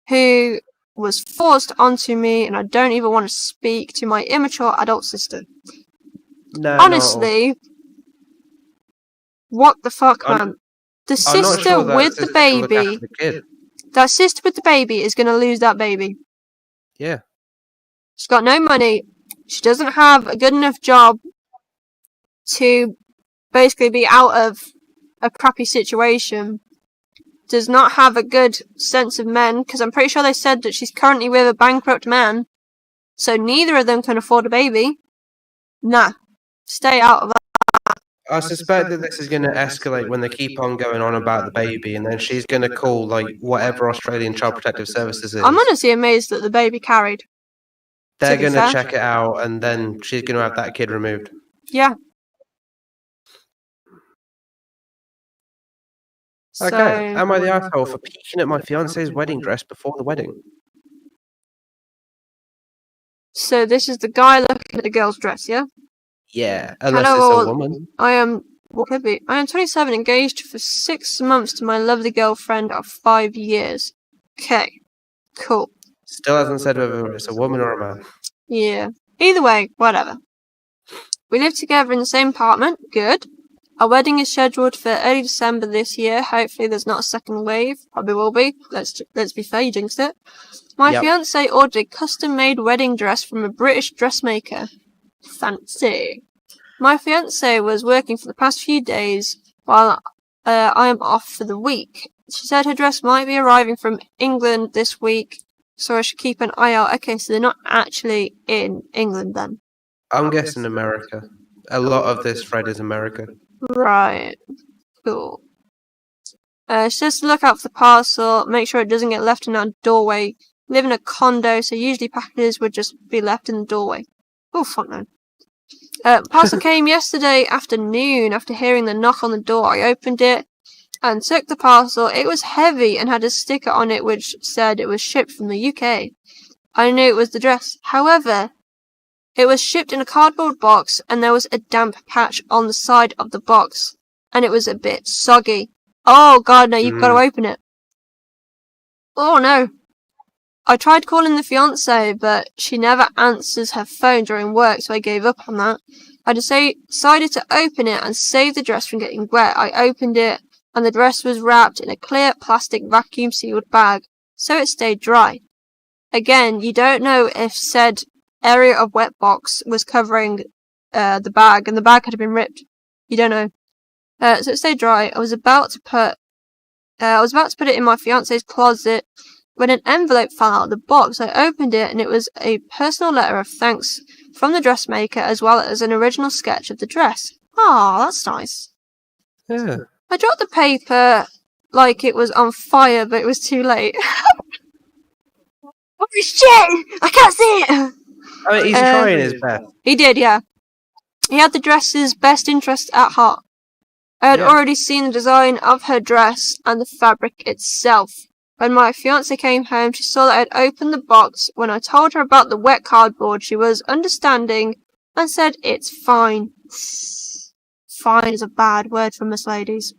who was forced onto me, and I don't even want to speak to my immature adult sister? No, honestly, what the fuck, man? The sister with the baby, that sister with the baby is going to lose that baby. Yeah. She's got no money. She doesn't have a good enough job to basically be out of a crappy situation. Does not have a good sense of men, because I'm pretty sure they said that she's currently with a bankrupt man. So neither of them can afford a baby. Nah. Stay out of that. I suspect that this is going to escalate when they keep on going on about the baby, and then she's going to call, like, whatever Australian Child Protective Services is. I'm honestly amazed that the baby carried. They're going to check it out, and then she's going to have that kid removed. Yeah. Okay, am I the asshole for peeking at my fiance's wedding dress before the wedding? So this is the guy looking at the girl's dress, yeah? Yeah, unless it's a woman. I am 27, engaged for 6 months to my lovely girlfriend of 5 years. Okay, cool. Still hasn't said whether it's a woman or a man. Yeah. Either way, whatever. We live together in the same apartment. Good. Our wedding is scheduled for early December this year. Hopefully there's not a second wave. Probably will be. Let's be fair, you jinxed it. My fiance ordered a custom-made wedding dress from a British dressmaker. Fancy. My fiance was working for the past few days while I am off for the week. She said her dress might be arriving from England this week, so I should keep an eye out. Okay, so they're not actually in England then. I'm guessing America. A lot of this thread is America. Right. Cool. She says to look out for the parcel, make sure it doesn't get left in our doorway. Live in a condo, so usually packages would just be left in the doorway. Oh, fuck no. Parcel came yesterday afternoon after hearing the knock on the door. I opened it and took the parcel. It was heavy and had a sticker on it which said it was shipped from the UK. I knew it was the dress. However, it was shipped in a cardboard box and there was a damp patch on the side of the box. And it was a bit soggy. Oh god, no, you've got to open it. Oh no. I tried calling the fiancé, but she never answers her phone during work, so I gave up on that. I decided to open it and save the dress from getting wet. I opened it, and the dress was wrapped in a clear plastic vacuum-sealed bag, so it stayed dry. Again, you don't know if said area of wet box was covering the bag, and the bag could have been ripped. You don't know. So it stayed dry. I was about to put it in my fiance's closet when an envelope fell out of the box. I opened it, and it was a personal letter of thanks from the dressmaker, as well as an original sketch of the dress. Ah, that's nice. Yeah. I dropped the paper like it was on fire, but it was too late. Oh shit! I can't see it! I mean, he's trying his best. He did, yeah. He had the dress's best interest at heart. I had already seen the design of her dress and the fabric itself. When my fiancée came home, she saw that I had opened the box. When I told her about the wet cardboard, she was understanding and said it's fine. Fine is a bad word for Miss Ladies.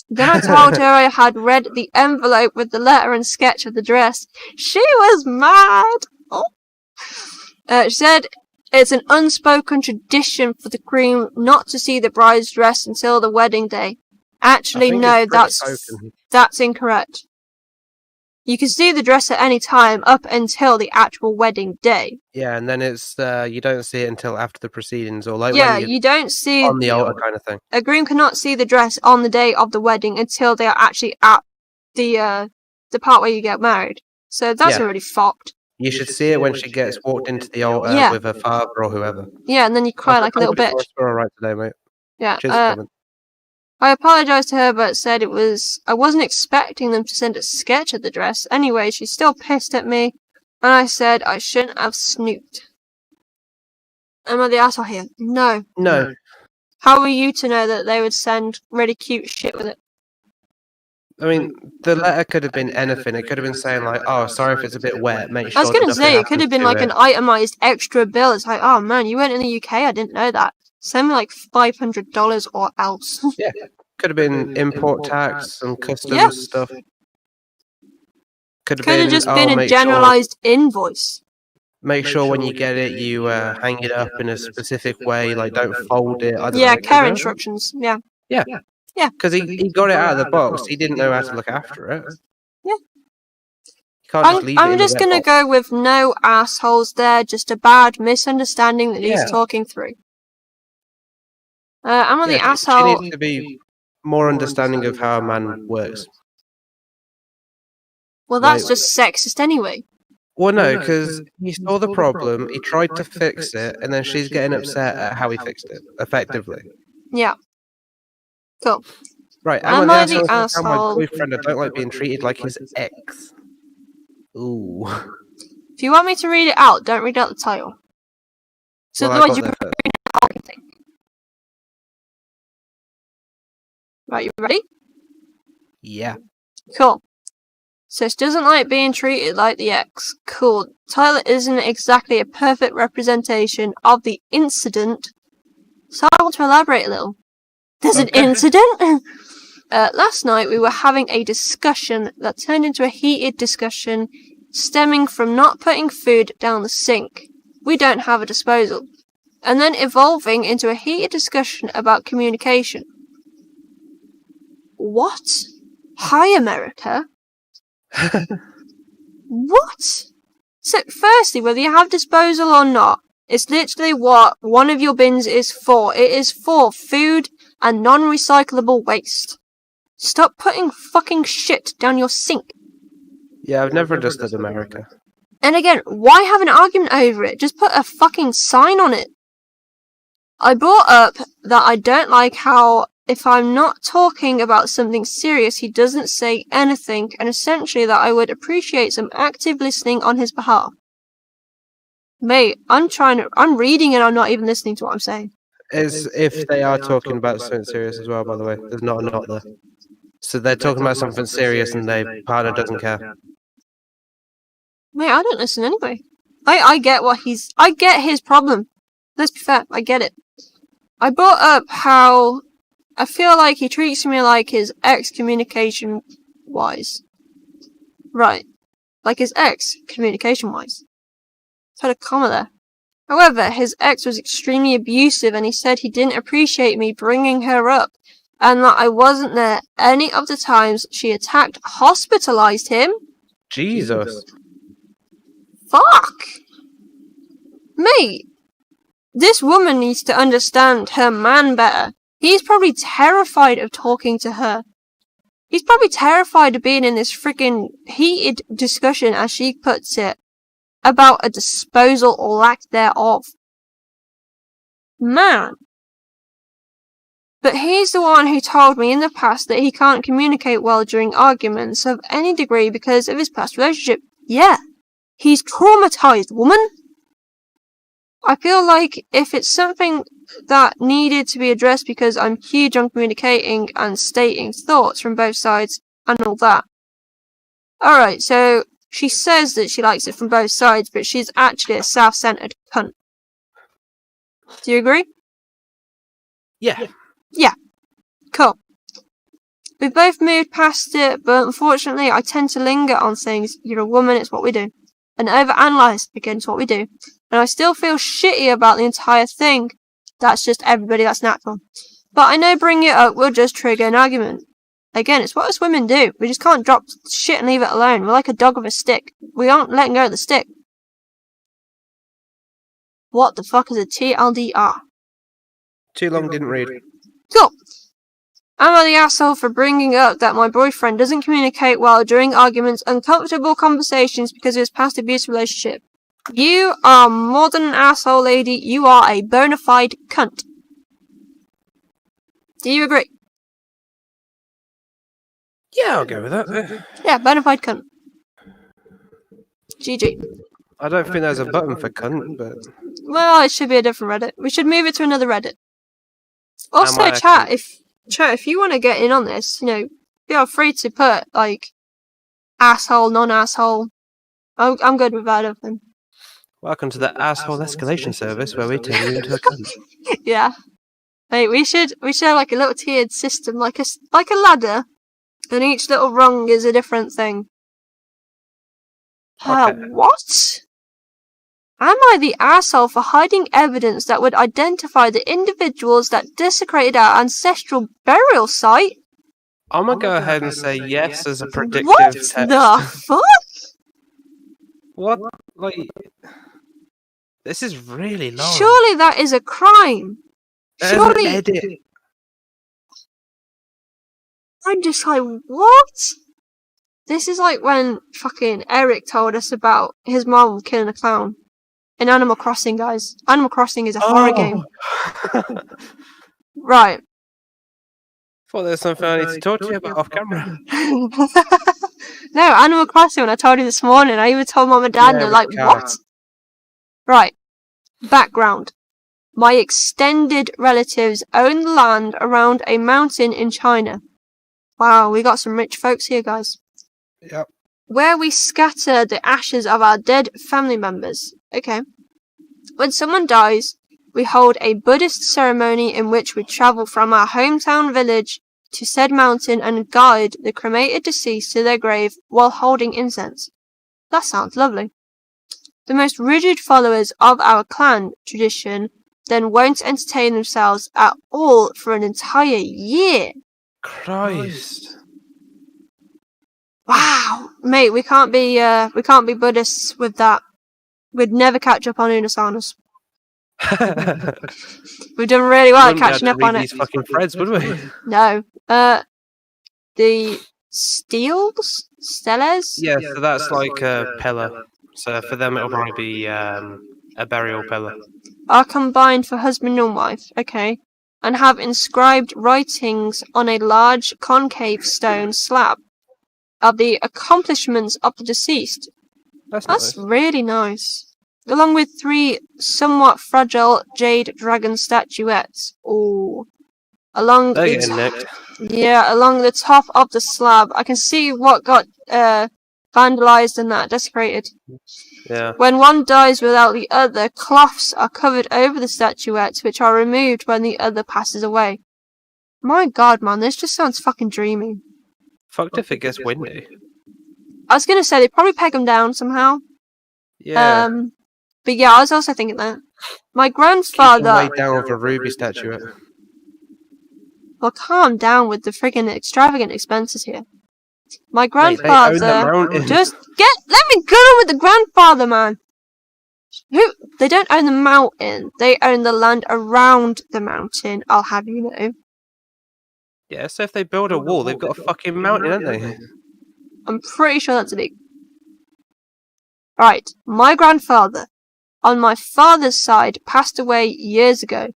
Then I told her I had read the envelope with the letter and sketch of the dress. She was mad. Oh. She said it's an unspoken tradition for the groom not to see the bride's dress until the wedding day. Actually, no, that's incorrect. You can see the dress at any time up until the actual wedding day. Yeah, and then it's you don't see it until after the proceedings, or like when you don't see on the altar kind of thing. A groom cannot see the dress on the day of the wedding until they are actually at the part where you get married. So that's already fucked. You should see it when she gets walked into the altar with her father or whoever. Yeah, and then you cry like a little bitch. We're all right today, mate. Yeah. Cheers, I apologised to her, but said I wasn't expecting them to send a sketch of the dress. Anyway, she's still pissed at me, and I said I shouldn't have snooped. Am I the asshole here? No. No. How were you to know that they would send really cute shit with it? I mean, the letter could have been anything. It could have been saying like, "Oh, sorry if it's a bit wet. Make sure." I was gonna say it could have been like an itemised extra bill. It's like, oh man, you went in the UK. I didn't know that. Send me like $500 or else. Yeah, could have been import tax and customs stuff. Could have just been a generalised invoice. Make sure when you get it, you hang it up in a specific way. Like, don't fold it. I don't know, care instructions. Yeah. Yeah. Yeah. Because he got it out of the box. He didn't know how to look after it. Yeah. You can't just leave it I'm just gonna go with no assholes there. Just a bad misunderstanding that he's talking through. I'm on the asshole. She needs to be more understanding of how a man works. Well, that's just sexist anyway. Well, no, because he saw the problem, he tried to fix it, and then she's getting upset at how he fixed it, effectively. Yeah. Cool. Right, am I the asshole? My boyfriend, I don't like being treated like his ex. Ooh. If you want me to read it out, don't read out the title. So otherwise you can read out everything. Right, you ready? Yeah. Cool. So she doesn't like being treated like the ex. Cool. Tyler isn't exactly a perfect representation of the incident, so I want to elaborate a little. There's an incident? Last night we were having a discussion that turned into a heated discussion stemming from not putting food down the sink. We don't have a disposal. And then evolving into a heated discussion about communication. What? Hi, America? What? So, firstly, whether you have disposal or not, it's literally what one of your bins is for. It is for food and non-recyclable waste. Stop putting fucking shit down your sink. Yeah, I've never understood America. And again, why have an argument over it? Just put a fucking sign on it. I brought up that I don't like how if I'm not talking about something serious, he doesn't say anything, and essentially that I would appreciate some active listening on his behalf. Mate, I'm reading and I'm not even listening to what I'm saying. As if they are talking about something serious as well, by the way. There's not a not there. So they're talking about something serious and their partner doesn't care. Mate, I don't listen anyway. I get I get his problem. Let's be fair, I get it. I brought up how I feel like he treats me like his ex communication-wise. Right. Like his ex communication-wise. Had a comma there. However, his ex was extremely abusive and he said he didn't appreciate me bringing her up and that I wasn't there any of the times she attacked, hospitalized him. Jesus. Fuck! Mate, this woman needs to understand her man better. He's probably terrified of talking to her. He's probably terrified of being in this freaking heated discussion, as she puts it, about a disposal or lack thereof. Man. But he's the one who told me in the past that he can't communicate well during arguments of any degree because of his past relationship. Yeah. He's traumatized, woman. I feel like if it's something that needed to be addressed because I'm huge on communicating and stating thoughts from both sides and all that. Alright, so she says that she likes it from both sides, but she's actually a self-centered cunt. Do you agree? Yeah. Yeah. Cool. We've both moved past it, but unfortunately I tend to linger on things. You're a woman, it's what we do. And overanalyze, again, it's what we do. And I still feel shitty about the entire thing. That's just everybody, that's natural. But I know bringing it up will just trigger an argument. Again, it's what us women do. We just can't drop shit and leave it alone. We're like a dog with a stick. We aren't letting go of the stick. What the fuck is a TLDR? Too long, didn't read. Cool. Am I the asshole for bringing up that my boyfriend doesn't communicate well during arguments, uncomfortable conversations because of his past abusive relationship? You are more than an asshole, lady. You are a bona fide cunt. Do you agree? Yeah, I'll go with that. Yeah, bona fide cunt. GG. I don't think there's a button for cunt, but... Well, it should be a different Reddit. We should move it to another Reddit. Also, I chat, if you want to get in on this, feel free to put, asshole, non-asshole. I'm good with either of them. Welcome to the asshole escalation service where we turn you into a cunt. Yeah. Hey, we should have a little tiered system, like a ladder, and each little rung is a different thing. Okay. What? Am I the asshole for hiding evidence that would identify the individuals that desecrated our ancestral burial site? I'm gonna go ahead and say yes as a predictive What text. the fuck? What? This is really long. Surely that is a crime. There's Surely. an edit. I'm just like, what? This is like when fucking Eric told us about his mom killing a clown. In Animal Crossing, guys. Animal Crossing is a horror game. Right. Thought there was something I need to talk to you about off camera. No, Animal Crossing, when I told you this morning, I even told Mum and Dad, and they're like, what? Right. Background. My extended relatives own the land around a mountain in China. Wow, we got some rich folks here, guys. Yep. Where we scatter the ashes of our dead family members. Okay. When someone dies, we hold a Buddhist ceremony in which we travel from our hometown village to said mountain and guide the cremated deceased to their grave while holding incense. That sounds lovely. The most rigid followers of our clan tradition then won't entertain themselves at all for an entire year. Christ. Wow, mate, we can't be Buddhists with that. We'd never catch up on Unasanas. We've done really well at catching up on it. These fucking threads, would we? No. The Steles? Yeah, so that's like a pillar. So for them it'll probably be a burial pillar. Are combined for husband and wife, okay, and have inscribed writings on a large concave stone slab of the accomplishments of the deceased. That's nice. Really nice. Along with 3 somewhat fragile jade dragon statuettes. Ooh. Along They're getting nicked. Yeah, along the top of the slab. I can see what got vandalized and that desecrated. Yeah. When one dies without the other, cloths are covered over the statuettes, which are removed when the other passes away. My god, man, this just sounds fucking dreamy. Fucked if it gets windy. I was gonna say, they probably peg them down somehow. Yeah. But yeah, I was also thinking that. My grandfather... Way down with a ruby statuette. Well, calm down with the friggin' extravagant expenses here. My Wait, they own the grandfather mountain. let me go on with the grandfather, man. They don't own the mountain. They own the land around the mountain. I'll have you know. Yeah, so if they build a wall, they've got a fucking mountain, haven't they? I'm pretty sure that's illegal. Right, my grandfather, on my father's side, passed away years ago.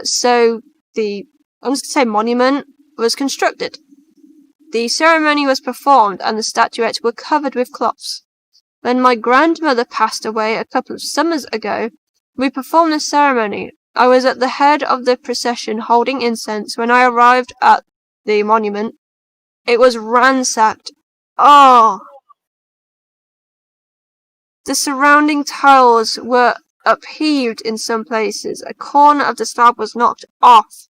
So I'm just going to say monument was constructed. The ceremony was performed and the statuettes were covered with cloths. When my grandmother passed away a couple of summers ago, we performed the ceremony. I was at the head of the procession holding incense when I arrived at the monument. It was ransacked. Oh! The surrounding tiles were upheaved in some places. A corner of the slab was knocked off.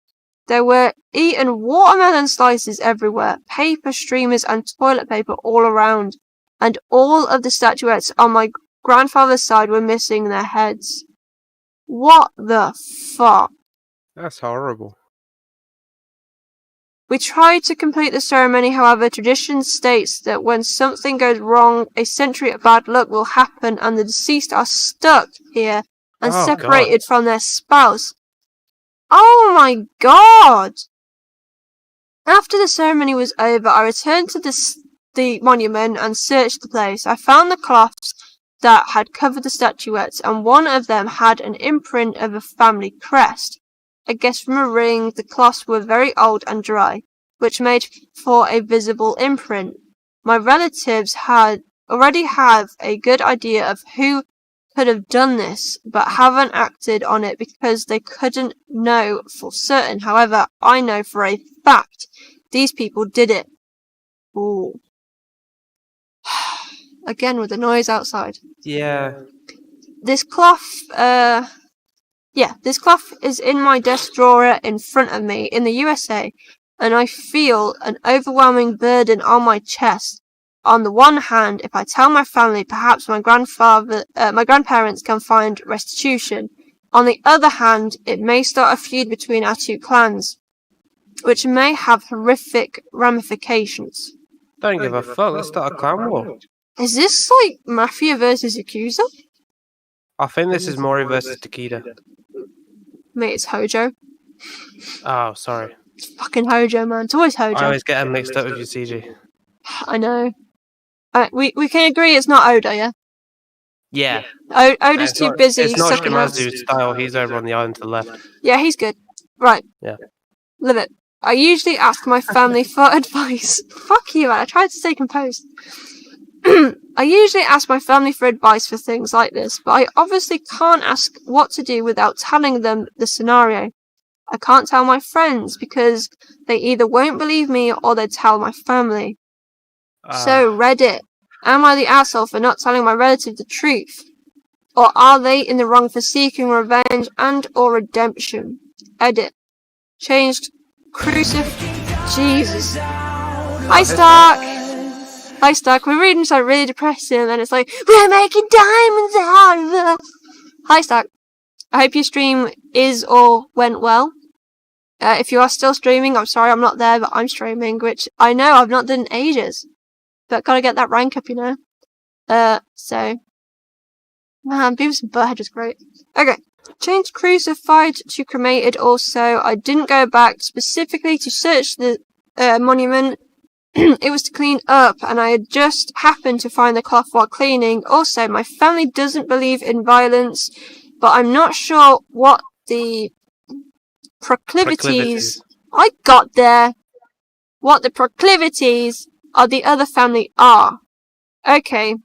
There were eaten watermelon slices everywhere, paper streamers and toilet paper all around, and all of the statuettes on my grandfather's side were missing their heads. What the fuck? That's horrible. We tried to complete the ceremony, however, tradition states that when something goes wrong, a century of bad luck will happen and the deceased are stuck here and separated from their spouse. Oh my god! After the ceremony was over, I returned to the monument and searched the place. I found the cloths that had covered the statuettes, and one of them had an imprint of a family crest. I guess from a ring. The cloths were very old and dry, which made for a visible imprint. My relatives already have a good idea of who could have done this, but haven't acted on it because they couldn't know for certain. However, I know for a fact these people did it. Ooh. Again with the noise outside. Yeah. This cloth, this cloth is in my desk drawer in front of me in the USA, and I feel an overwhelming burden on my chest. On the one hand, if I tell my family, perhaps my grandparents can find restitution. On the other hand, it may start a feud between our two clans, which may have horrific ramifications. Don't give a fuck, let's start a clan war. Is this like Mafia versus Yakuza? I think this is Mori versus Takeda. Mate, it's Hojo. Oh, sorry. It's fucking Hojo, man. It's always Hojo. I always get them mixed up with your CG. I know. We can agree it's not Oda, yeah? Yeah. Oda's too busy. It's not sucking ass. Shimazu's style, he's over on the island to the left. Yeah, he's good. Right. Yeah. Love it. I usually ask my family for advice. Fuck you, man. I tried to stay composed. I usually ask my family for advice for things like this, but I obviously can't ask what to do without telling them the scenario. I can't tell my friends because they either won't believe me or they'd tell my family. So, Reddit, am I the asshole for not telling my relative the truth? Or are they in the wrong for seeking revenge and or redemption? Edit. Changed. Jesus. Hi, Stark. Hi, Stark. We're reading something really depressing and it's like, we're making diamonds out of us. Hi, Stark. I hope your stream is or went well. If you are still streaming, I'm sorry I'm not there, but I'm streaming, which I know I've not done in ages. But gotta get that rank up, you know. So. Man, Beavis and Butthead is great. Okay. Changed crucified to cremated also. I didn't go back specifically to search the monument. It was to clean up, and I had just happened to find the cloth while cleaning. Also, my family doesn't believe in violence, but I'm not sure what the proclivities. I got there. What the proclivities of the other family are. Okay.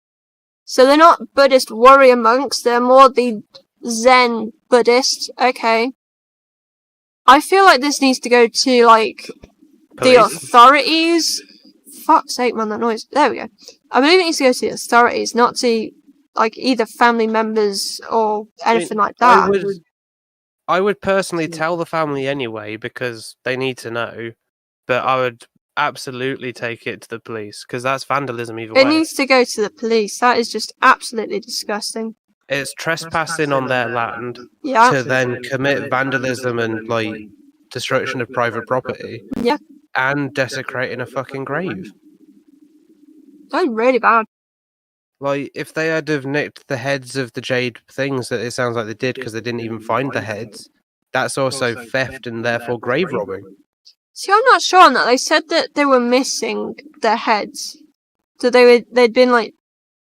So they're not Buddhist warrior monks, they're more the Zen Buddhist. Okay. I feel like this needs to go to, like, the authorities. Fuck's sake, man, that noise. There we go. I believe it needs to go to the authorities, not to, like, either family members or anything like that. I would personally tell the family anyway, because they need to know. But I would absolutely take it to the police, because that's vandalism either way. It needs to go to the police. That is just absolutely disgusting. It's trespassing on their land to then commit vandalism and, like, destruction of private property. Yeah. And desecrating a fucking grave. That was really bad. Like, if they had have nicked the heads of the jade things that it sounds like they did because they didn't even find the heads, that's also theft and therefore grave robbing. See, I'm not sure on that. They said that they were missing their heads. So they'd been, like,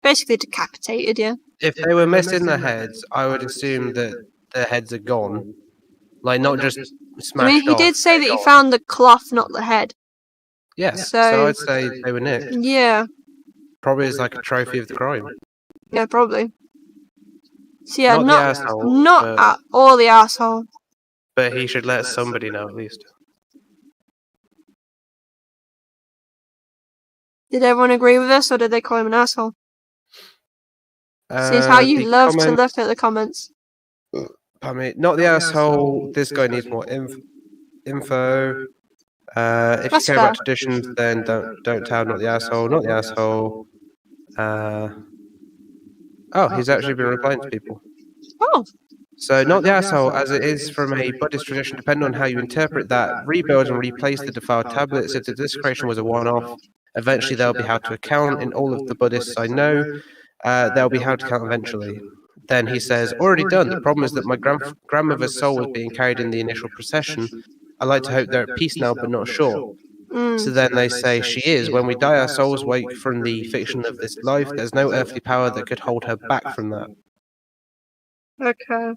basically decapitated, yeah? If they were missing their heads, I would assume that their heads are gone. Like, not just smashed I mean, he off, did say that they're he gone. found the cloth, not the head. Yeah, So- so I'd say they were nicked. Yeah. Probably as like a trophy of the crime. Yeah, probably. So yeah, Not the asshole, not but- at all the asshole. But he should let somebody know at least. Did everyone agree with this, or did they call him an asshole? See how you the love to comments- look at the comments. I mean, not the asshole. This guy needs more info. If you That's care about fair. traditions, then don't tell. Not the asshole. Not the asshole. Oh, he's actually been replying to people. Oh, So, not the asshole, as it is from a Buddhist tradition, depending on how you interpret that, rebuild and replace the defiled tablets. If the desecration was a one-off, eventually they'll be held to account. In all of the Buddhists I know, they'll be held to account eventually. Then he says, already done. The problem is that my grandmother's soul was being carried in the initial procession. I like to hope they're at peace now, but not sure. So then they say, she is. When we die, our souls wake from the fiction of this life. There's no earthly power that could hold her back from that. okay.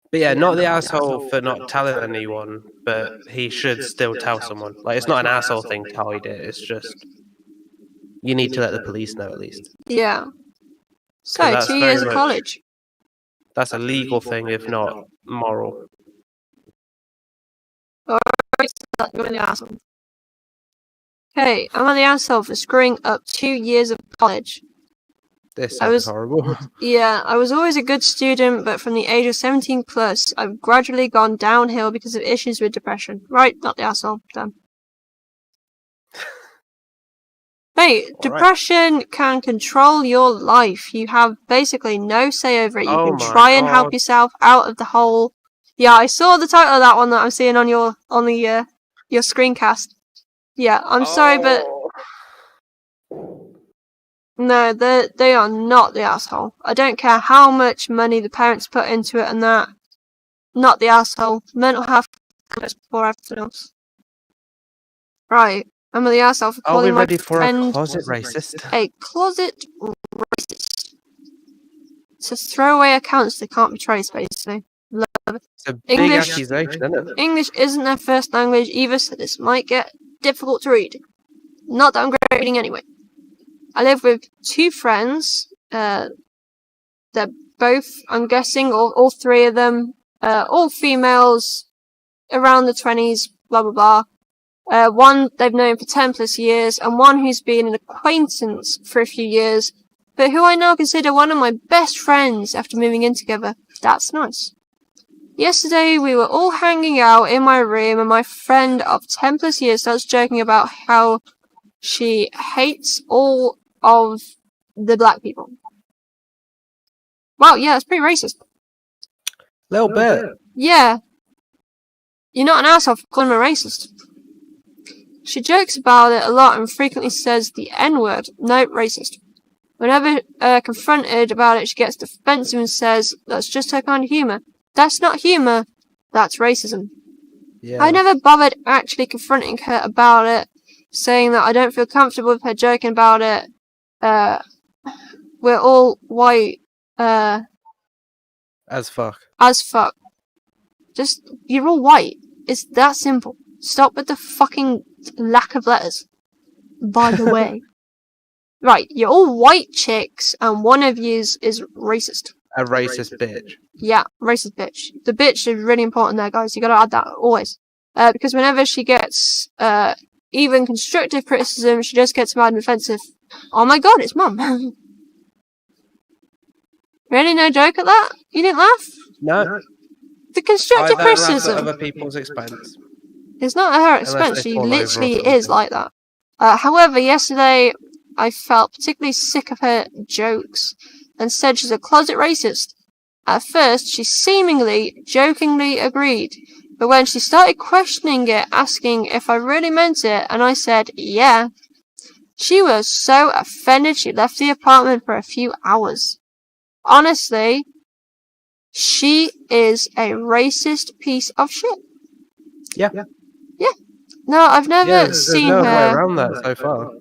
But yeah, not the asshole for not telling anyone, but he should still tell someone. Like, it's not an asshole thing to hide it, it's just... You need to let the police know at least. Yeah. So, that's 2 very years of much- college. That's a legal thing, if not moral. You're the asshole. Hey, am I the asshole for screwing up 2 years of college? This I sounds was- horrible. Yeah, I was always a good student, but from the age of 17 plus, I've gradually gone downhill because of issues with depression. Right, not the asshole. Done. Mate, depression can control your life. You have basically no say over it. You Oh can my try and help God. yourself out of the hole. Yeah, I saw the title of that one that I'm seeing on your screencast. Yeah, I'm sorry, but no, they are not the asshole. I don't care how much money the parents put into it and that. Not the asshole. Mental health comes before everything else. Right. I'm the asshole for Are we calling my ready for a friend closet racist? a closet racist. To throw away accounts that can't be traced, basically. It's a big English- accusation, isn't it? English isn't their first language either, so this might get difficult to read. Not that I'm grading anyway. I live with two friends. They're both, I'm guessing, all three of them, all females, around the 20s, blah blah blah. One they've known for 10 plus years, and one who's been an acquaintance for a few years, but who I now consider one of my best friends after moving in together. That's nice. Yesterday we were all hanging out in my room, and my friend of 10 plus years starts joking about how she hates all of the black people. Wow, yeah, that's pretty racist. Little bit. Yeah. You're not an asshole for calling him a racist. She jokes about it a lot and frequently says the N-word. No, racist. Whenever confronted about it, she gets defensive and says that's just her kind of humour. That's not humour, that's racism. Yeah. I never bothered actually confronting her about it, saying that I don't feel comfortable with her joking about it. We're all white, As fuck. as fuck. Just, you're all white. It's that simple. Stop with the fucking lack of letters. By the way. Right, you're all white chicks, and one of yous is racist. A racist bitch. Yeah, racist bitch. The bitch is really important there, guys. You gotta add that always. Because whenever she gets, even constructive criticism, she just gets mad and offensive. Oh my god, it's mum. Really, no joke at that? You didn't laugh? No. The constructive I don't laugh at criticism. other people's expense. It's not at her Unless expense. they She fall over or literally something. is like that. However, yesterday I felt particularly sick of her jokes and said she's a closet racist. At first, she seemingly jokingly agreed, but when she started questioning it, asking if I really meant it, and I said, yeah, She was so offended she left the apartment for a few hours. Honestly, she is a racist piece of shit. Yeah. No, I've never There's seen no way her around that so far.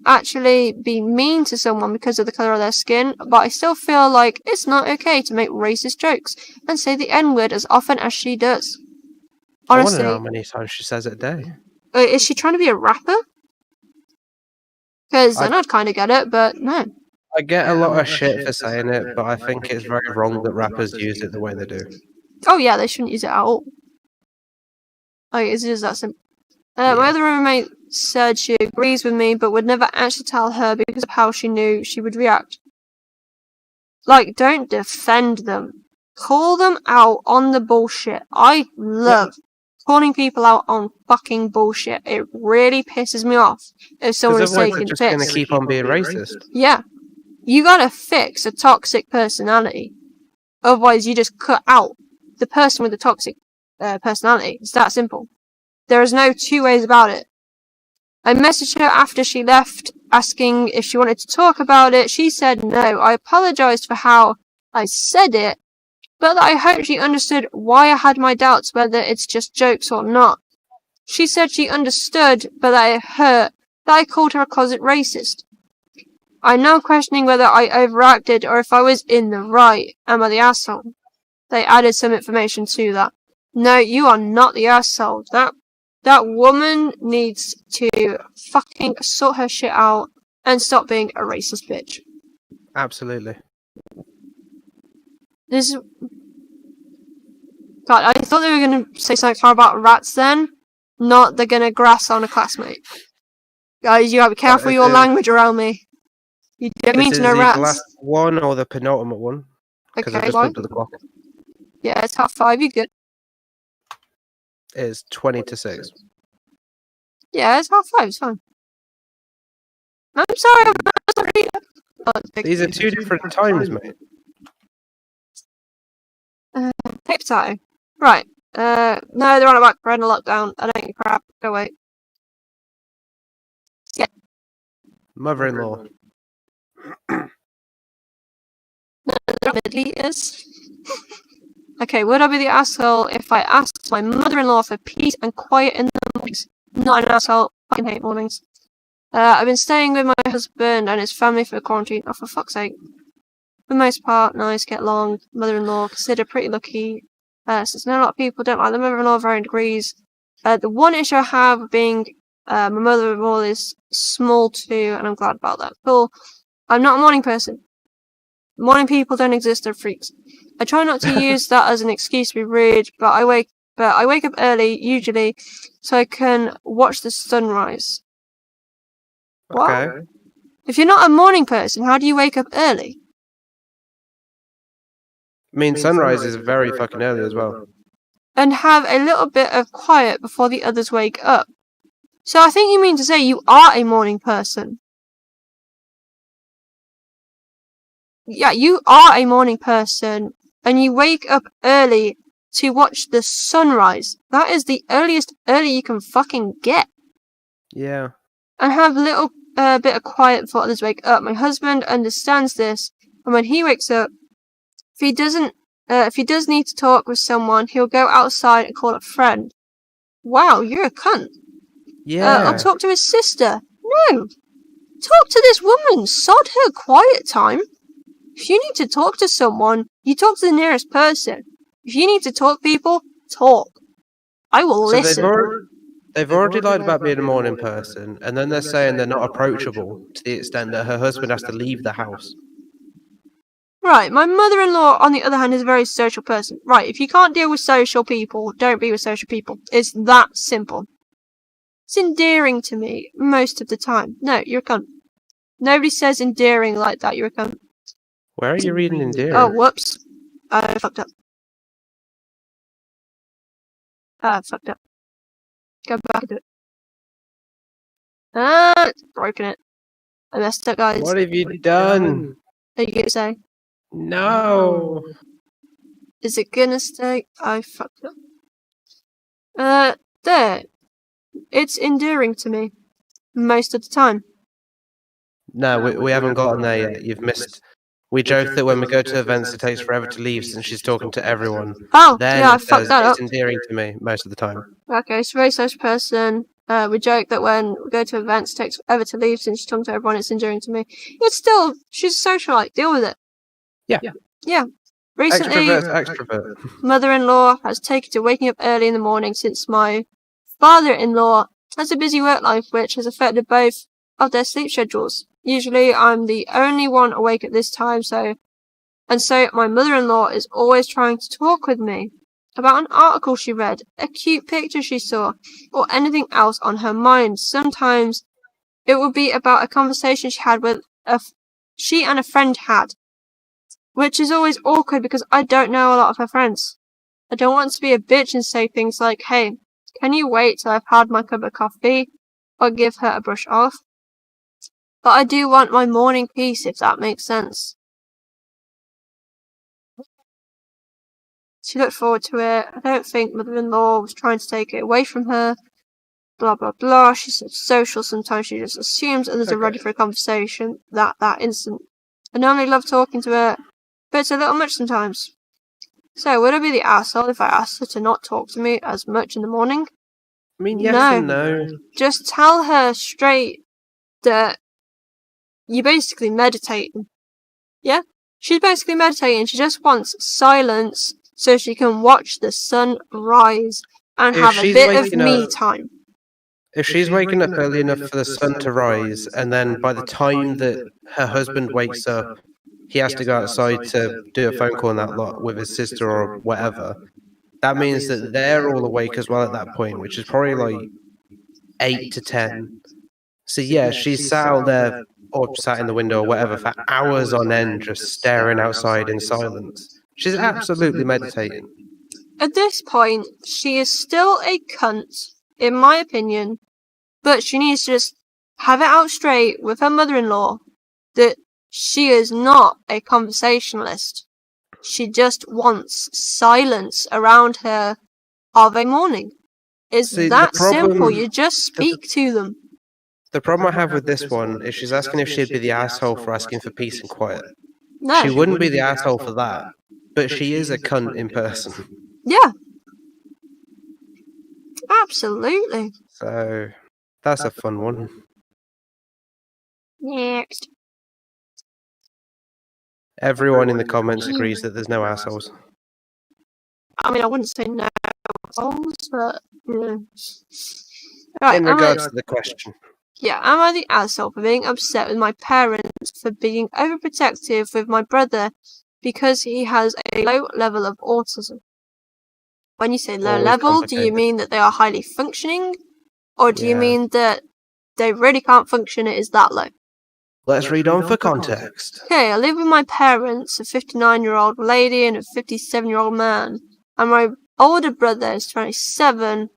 actually be mean to someone because of the colour of their skin, but I still feel like it's not okay to make racist jokes and say the N-word as often as she does. I wonder Honestly, how many times she says it a day. is she trying to be a rapper? Because then I'd kind of get it, but no. I get a lot of shit for saying it, but I think it's very wrong that rappers use it the way they do. Oh yeah, they shouldn't use it at all. Like, it's just that simple. Yeah. My other roommate said she agrees with me, but would never actually tell her because of how she knew she would react. Like, don't defend them. Call them out on the bullshit. I love calling people out on fucking bullshit. It really pisses me off if someone is Because otherwise taking they're the just going to piss. keep on being racist. Yeah. You gotta fix a toxic personality. Otherwise, you just cut out the person with the toxic personality. It's that simple. There is no two ways about it. I messaged her after she left, asking if she wanted to talk about it. She said no. I apologized for how I said it, but I hope she understood why I had my doubts whether it's just jokes or not. She said she understood, but that it hurt that I called her a closet racist. I'm now questioning whether I overacted or if I was in the right. Am I the asshole? They added some information to that. No, you are not the asshole. That woman needs to fucking sort her shit out and stop being a racist bitch. Absolutely. This. God, I thought they were gonna say something hard about rats then. Not they're gonna grass on a classmate. Guys, you gotta be careful with your language around me. You don't mean to know rats. The last one or the penultimate one? Because I Okay, just why? looked at the clock. Yeah, it's 5:30. You good? It's 20 to 6. Yeah, it's 5:30. It's fine. I'm sorry. I'm sorry. These are two different times, mate. Take potato. Right. No, they're on about corona lockdown. I don't give a crap. Go away. Yeah. Mother-in-law. They're mid-liters. Okay, would I be the asshole if I asked my mother-in-law for peace and quiet in the mornings? Not an asshole. I fucking hate mornings. I've been staying with my husband and his family for quarantine. Oh, for fuck's sake. For the most part, nice, get along. Mother-in-law, considered pretty lucky. Since not a lot of people don't like the mother-in-law of varying degrees. The one issue I have being my mother-in-law is small too, and I'm glad about that. Cool. I'm not a morning person. Morning people don't exist, they're freaks. I try not to use that as an excuse to be rude, but I wake up early, usually, so I can watch the sunrise. What? Okay. If you're not a morning person, how do you wake up early? I mean, sunrise is very fucking early as well. And have a little bit of quiet before the others wake up. So I think you mean to say you are a morning person. Yeah, you are a morning person, and you wake up early to watch the sunrise. That is the earliest early you can fucking get. Yeah. And have a little bit of quiet before others wake up. My husband understands this, and when he wakes up, if he does need to talk with someone, he'll go outside and call a friend. Wow, you're a cunt. Yeah. I'll talk to his sister. No. Talk to this woman. Sod her quiet time. If you need to talk to someone, you talk to the nearest person. If you need to talk people, talk. I will listen. They've already lied about being a morning person, and then they're saying they're not approachable to the extent that her husband has to leave the house. Right, my mother-in-law, on the other hand, is a very social person. Right, if you can't deal with social people, don't be with social people. It's that simple. It's endearing to me most of the time. No, you're a cunt. Nobody says endearing like that, you're a cunt. Where are you reading endearing? Oh, whoops. I fucked up. Fucked up. Go back to it. It's broken it. I messed up, guys. What have you done? Are you gonna say? No. Is it gonna stay? I fucked up. There. It's endearing to me. Most of the time. No, we haven't gotten there yet. You've missed. We joke that when we go to events, it takes forever to leave since she's talking to everyone. Oh, Then yeah, I it fucked says that up. it's endearing to me most of the time. Okay, she's a very social person. We joke that when we go to events, it takes forever to leave since she's talking to everyone, it's endearing to me. But still, she's a socialite. Deal with it. Yeah. Yeah. Recently, Extrovert. mother-in-law has taken to waking up early in the morning since my father-in-law has a busy work life, which has affected both of their sleep schedules. Usually, I'm the only one awake at this time, so my mother-in-law is always trying to talk with me about an article she read, a cute picture she saw, or anything else on her mind. Sometimes it would be about a conversation she and a friend had, which is always awkward because I don't know a lot of her friends. I don't want to be a bitch and say things like, hey, can you wait till I've had my cup of coffee, or give her a brush off? But I do want my morning peace, if that makes sense. She looked forward to it. I don't think mother-in-law was trying to take it away from her. Blah, blah, blah. She's so social, sometimes she just assumes others are ready for a conversation that instant. I normally love talking to her, but it's a little much sometimes. So, would I be the asshole if I asked her to not talk to me as much in the morning? I mean, yes and no. Just tell her straight that you're basically meditating. Yeah? She's basically meditating. She just wants silence so she can watch the sun rise and have a bit of me time. If she's waking up early enough for the sun to rise, and then by the time that her husband wakes up, he has to go outside to do a phone call and that lot with his sister or whatever, that means that they're all awake as well at that point, which is probably like 8 to 10. So yeah, she's sat out there or sat in the window or whatever for hours on end just staring outside in silence. She's absolutely meditating. At this point, she is still a cunt, in my opinion, but she needs to just have it out straight with her mother-in-law that she is not a conversationalist. She just wants silence around her of a morning. It's that simple. You just speak to them. The problem I have with this one is she's asking if she'd be the asshole for asking for peace and quiet. No. She wouldn't be the asshole for that, but she is a cunt in person. Yeah. Absolutely. So, that's a fun one. Next. Everyone in the comments agrees that there's no assholes. I mean, I wouldn't say no assholes, but yeah. Right, in regards to the question. Yeah, am I the asshole for being upset with my parents for being overprotective with my brother because he has a low level of autism? When you say low level, do you mean that they are highly functioning? Or do you mean that they really can't function, it is that low? Let's read on for context. Okay, I live with my parents, a 59-year-old lady and a 57-year-old man. And my older brother is 27,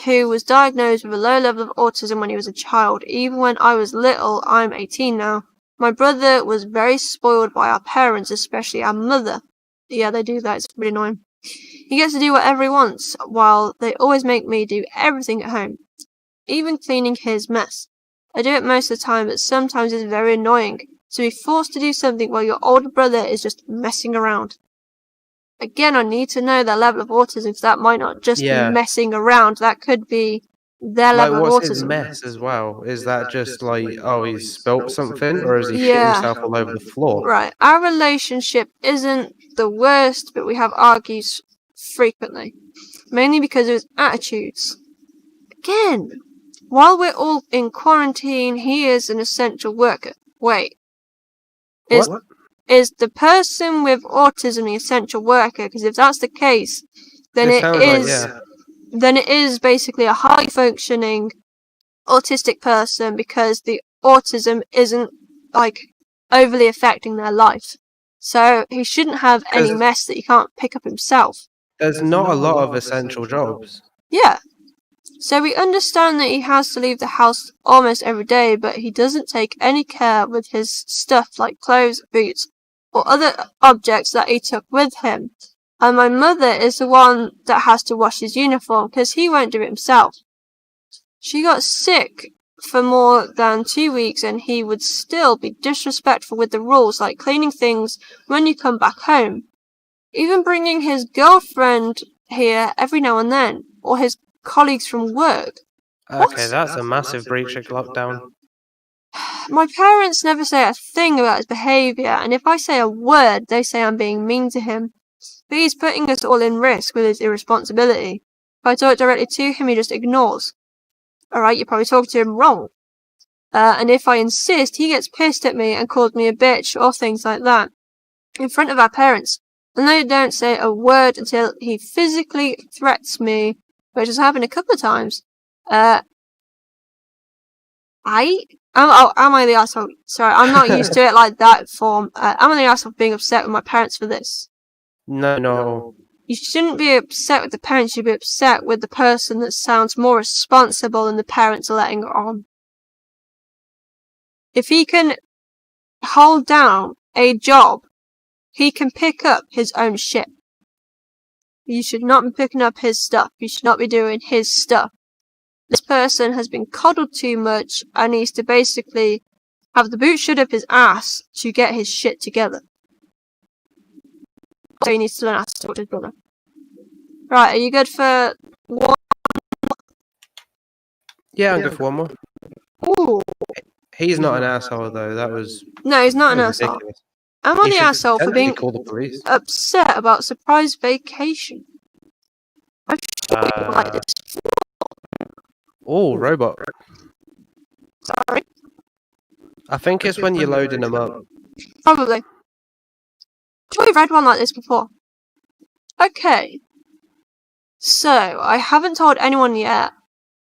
who was diagnosed with a low level of autism when he was a child. Even when I was little, I'm 18 now. My brother was very spoiled by our parents, especially our mother. Yeah, they do that, it's really annoying. He gets to do whatever he wants, while they always make me do everything at home, even cleaning his mess. I do it most of the time, but sometimes it's very annoying to be forced to do something while your older brother is just messing around. Again, I need to know their level of autism, because that might not just be messing around, that could be their level of autism. What's his mess as well? Is that just like, oh, he's spilt something, or is he shit himself all over the floor? Right, our relationship isn't the worst, but we have argues frequently, mainly because of his attitudes. Again, while we're all in quarantine, he is an essential worker. Wait. Is the person with autism the essential worker? Because if that's the case, then it is basically a high functioning autistic person, because the autism isn't like overly affecting their life. So he shouldn't have any mess that he can't pick up himself. There's not a lot of essential jobs. Yeah. So we understand that he has to leave the house almost every day, but he doesn't take any care with his stuff like clothes, boots, or other objects that he took with him. And my mother is the one that has to wash his uniform, because he won't do it himself. She got sick for more than 2 weeks and he would still be disrespectful with the rules, like cleaning things when you come back home. Even bringing his girlfriend here every now and then, or his colleagues from work. Okay, that's a massive breach of lockdown. My parents never say a thing about his behaviour, and if I say a word, they say I'm being mean to him. But he's putting us all in risk with his irresponsibility. If I talk directly to him, he just ignores. Alright, you're probably talking to him wrong. And if I insist, he gets pissed at me and calls me a bitch, or things like that. In front of our parents. And they don't say a word until he physically threats me, which has happened a couple of times. Am I the asshole? Sorry, I'm not used to it like that form. Am I the asshole for being upset with my parents for this? No. You shouldn't be upset with the parents, you should be upset with the person that sounds more responsible than the parents are letting on. If he can hold down a job, he can pick up his own shit. You should not be picking up his stuff. You should not be doing his stuff. This person has been coddled too much and needs to basically have the boot shut up his ass to get his shit together. So he needs to learn how to talk to his brother. Right, are you good for one? Yeah, I'm good for one more. Ooh. He's not an asshole though. That was No, he's not an that was asshole. ridiculous. Am I He the should asshole for being call the police. upset about surprise vacation? I should like this. Oh, robot. Sorry. I think it's when you're loading them up. Probably. Sure, we've read one like this before. Okay. So, I haven't told anyone yet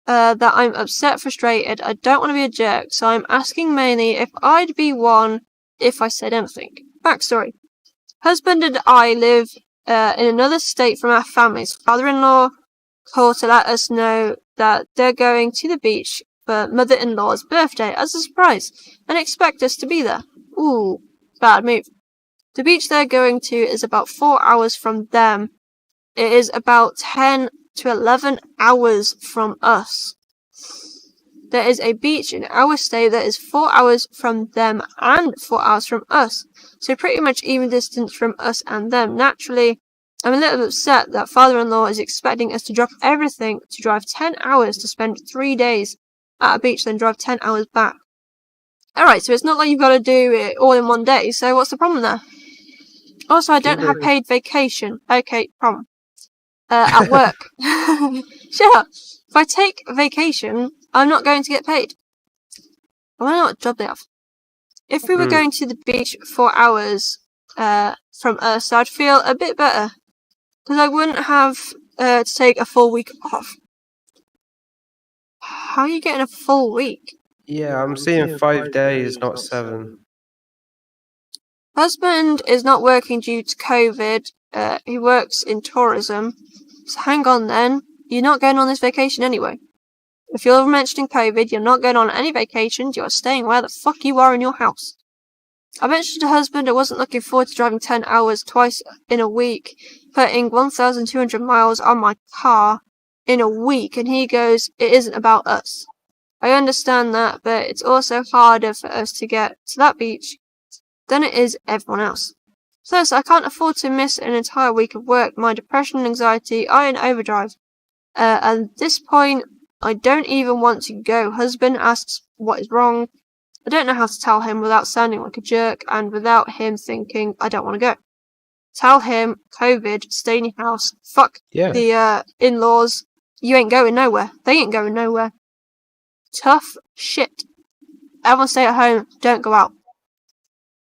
that I'm upset, frustrated, I don't want to be a jerk, so I'm asking mainly if I'd be one if I said anything. Backstory. Husband and I live in another state from our families. Father-in-law called to let us know that they're going to the beach for mother-in-law's birthday as a surprise and expect us to be there. Ooh, bad move. The beach they're going to is about 4 hours from them. It is about 10 to 11 hours from us. There is a beach in our state that is 4 hours from them and 4 hours from us. So pretty much even distance from us and them. Naturally, I'm a little upset that father-in-law is expecting us to drop everything to drive 10 hours to spend 3 days at a beach, then drive 10 hours back. Alright, so it's not like you've got to do it all in one day, so what's the problem there? Also, I don't have paid vacation. Okay, problem. At work. Shut up. If I take vacation, I'm not going to get paid. I wonder what job they have. If we were going to the beach 4 hours from us, I'd feel a bit better. Because I wouldn't have to take a full week off. How are you getting a full week? Yeah, I'm seeing 5 days, not 7. Husband is not working due to COVID. He works in tourism. So hang on then. You're not going on this vacation anyway. If you're mentioning COVID, you're not going on any vacations. You're staying where the fuck you are in your house. I mentioned to husband I wasn't looking forward to driving 10 hours twice in a week, putting 1,200 miles on my car in a week, and he goes, it isn't about us. I understand that, but it's also harder for us to get to that beach than it is everyone else. Plus, I can't afford to miss an entire week of work. My depression and anxiety are in overdrive. At this point, I don't even want to go. Husband asks what is wrong. I don't know how to tell him without sounding like a jerk and without him thinking I don't want to go. Tell him, COVID, stay in your house, fuck the in-laws, you ain't going nowhere. They ain't going nowhere. Tough shit. Everyone stay at home, don't go out.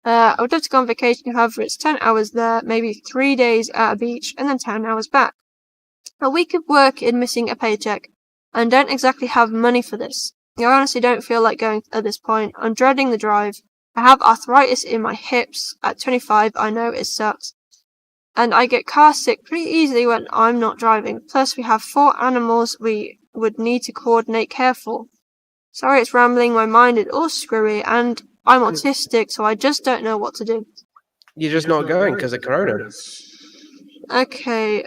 I would love to go on vacation, however it's 10 hours there, maybe 3 days at a beach, and then 10 hours back. A week of work in missing a paycheck, and don't exactly have money for this. I honestly don't feel like going at this point. I'm dreading the drive. I have arthritis in my hips. At 25, I know it sucks. And I get car sick pretty easily when I'm not driving. Plus, we have 4 animals we would need to coordinate care for. Sorry it's rambling, my mind is all screwy, and I'm autistic, so I just don't know what to do. You're just not going because of Corona. Okay.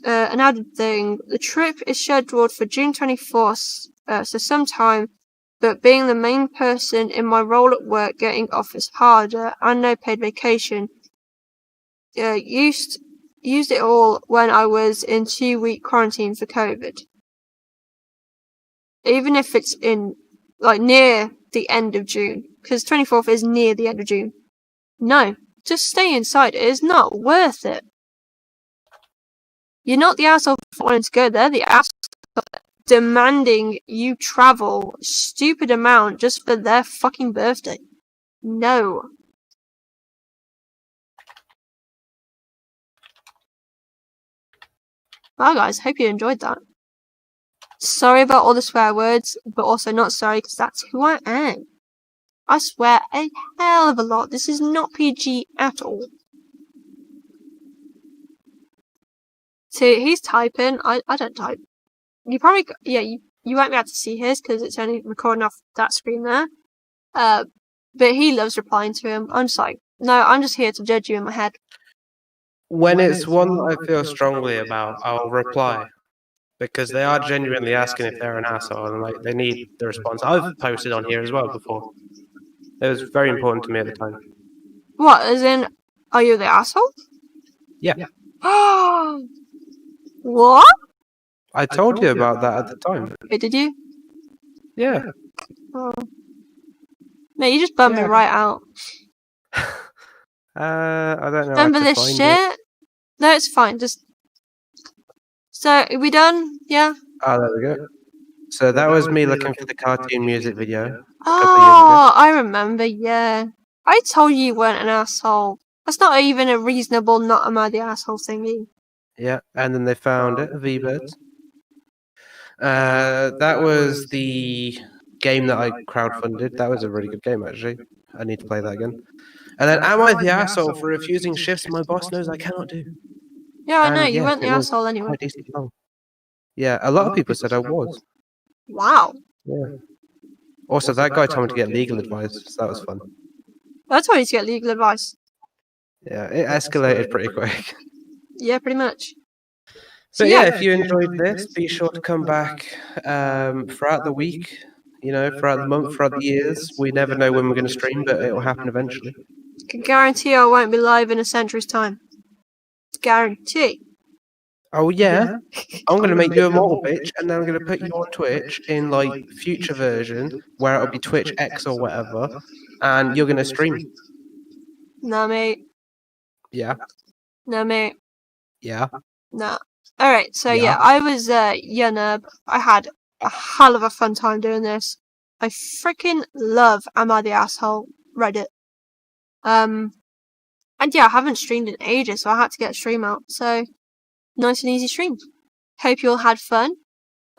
An added thing. The trip is scheduled for June 24th, so sometime but being the main person in my role at work, getting off is harder, and no paid vacation. Used it all when I was in 2-week quarantine for COVID. Even if it's in, like, near the end of June, because 24th is near the end of June. No, just stay inside. It is not worth it. You're not the asshole for wanting to go there. The asshole demanding you travel a stupid amount just for their fucking birthday. No. Well, guys, hope you enjoyed that. Sorry about all the swear words, but also not sorry because that's who I am. I swear a hell of a lot. This is not PG at all. So he's typing. I don't type. You probably, yeah, you won't be able to see his because it's only recording off that screen there. But he loves replying to him. I'm just like, no, I'm just here to judge you in my head. When it's one that I feel strongly about, I'll reply. Because they are genuinely asking if they're an asshole and like they need the response. I've posted on here as well before. It was very important to me at the time. What, as in, are you the asshole? Yeah. What? I told you about that at the time. Did you? Yeah. Oh. Mate, you just bummed me right out. I don't know. Remember this shit? No, it's fine. Just. So, are we done? Yeah? Oh, there we go. So that was me looking for the cartoon music video. Oh, I remember, yeah. I told you weren't an asshole. That's not even a reasonable not am I the asshole thingy. Yeah, and then they found it, V-Birds. That was the game that I crowdfunded. That was a really good game, actually. I need to play that again. And then, am I the asshole for refusing shifts my boss knows I cannot do? Yeah, I know, you weren't the asshole anyway. Yeah, a lot of people said I was. Wow. Yeah. Also, that guy told me to get legal advice, so that was fun. That's why you get legal advice. Yeah, it escalated pretty quick. Yeah, pretty much. So yeah, if you enjoyed this, be sure to come back throughout the week, you know, throughout the month, throughout the years. We never know when we're going to stream, but it will happen eventually. Can guarantee I won't be live in a century's time. Guarantee. Oh yeah, I'm going to make you a mortal bitch, and then I'm going to put you on Twitch in like future version, where it'll be Twitch X or whatever, and you're going to stream. Nah, mate. Yeah. Nah, mate. Yeah. Nah. Alright, so yeah, I was Nub. I had a hell of a fun time doing this. I freaking love Am I the Asshole Reddit. And yeah, I haven't streamed in ages, so I had to get a stream out. So, nice and easy stream. Hope you all had fun.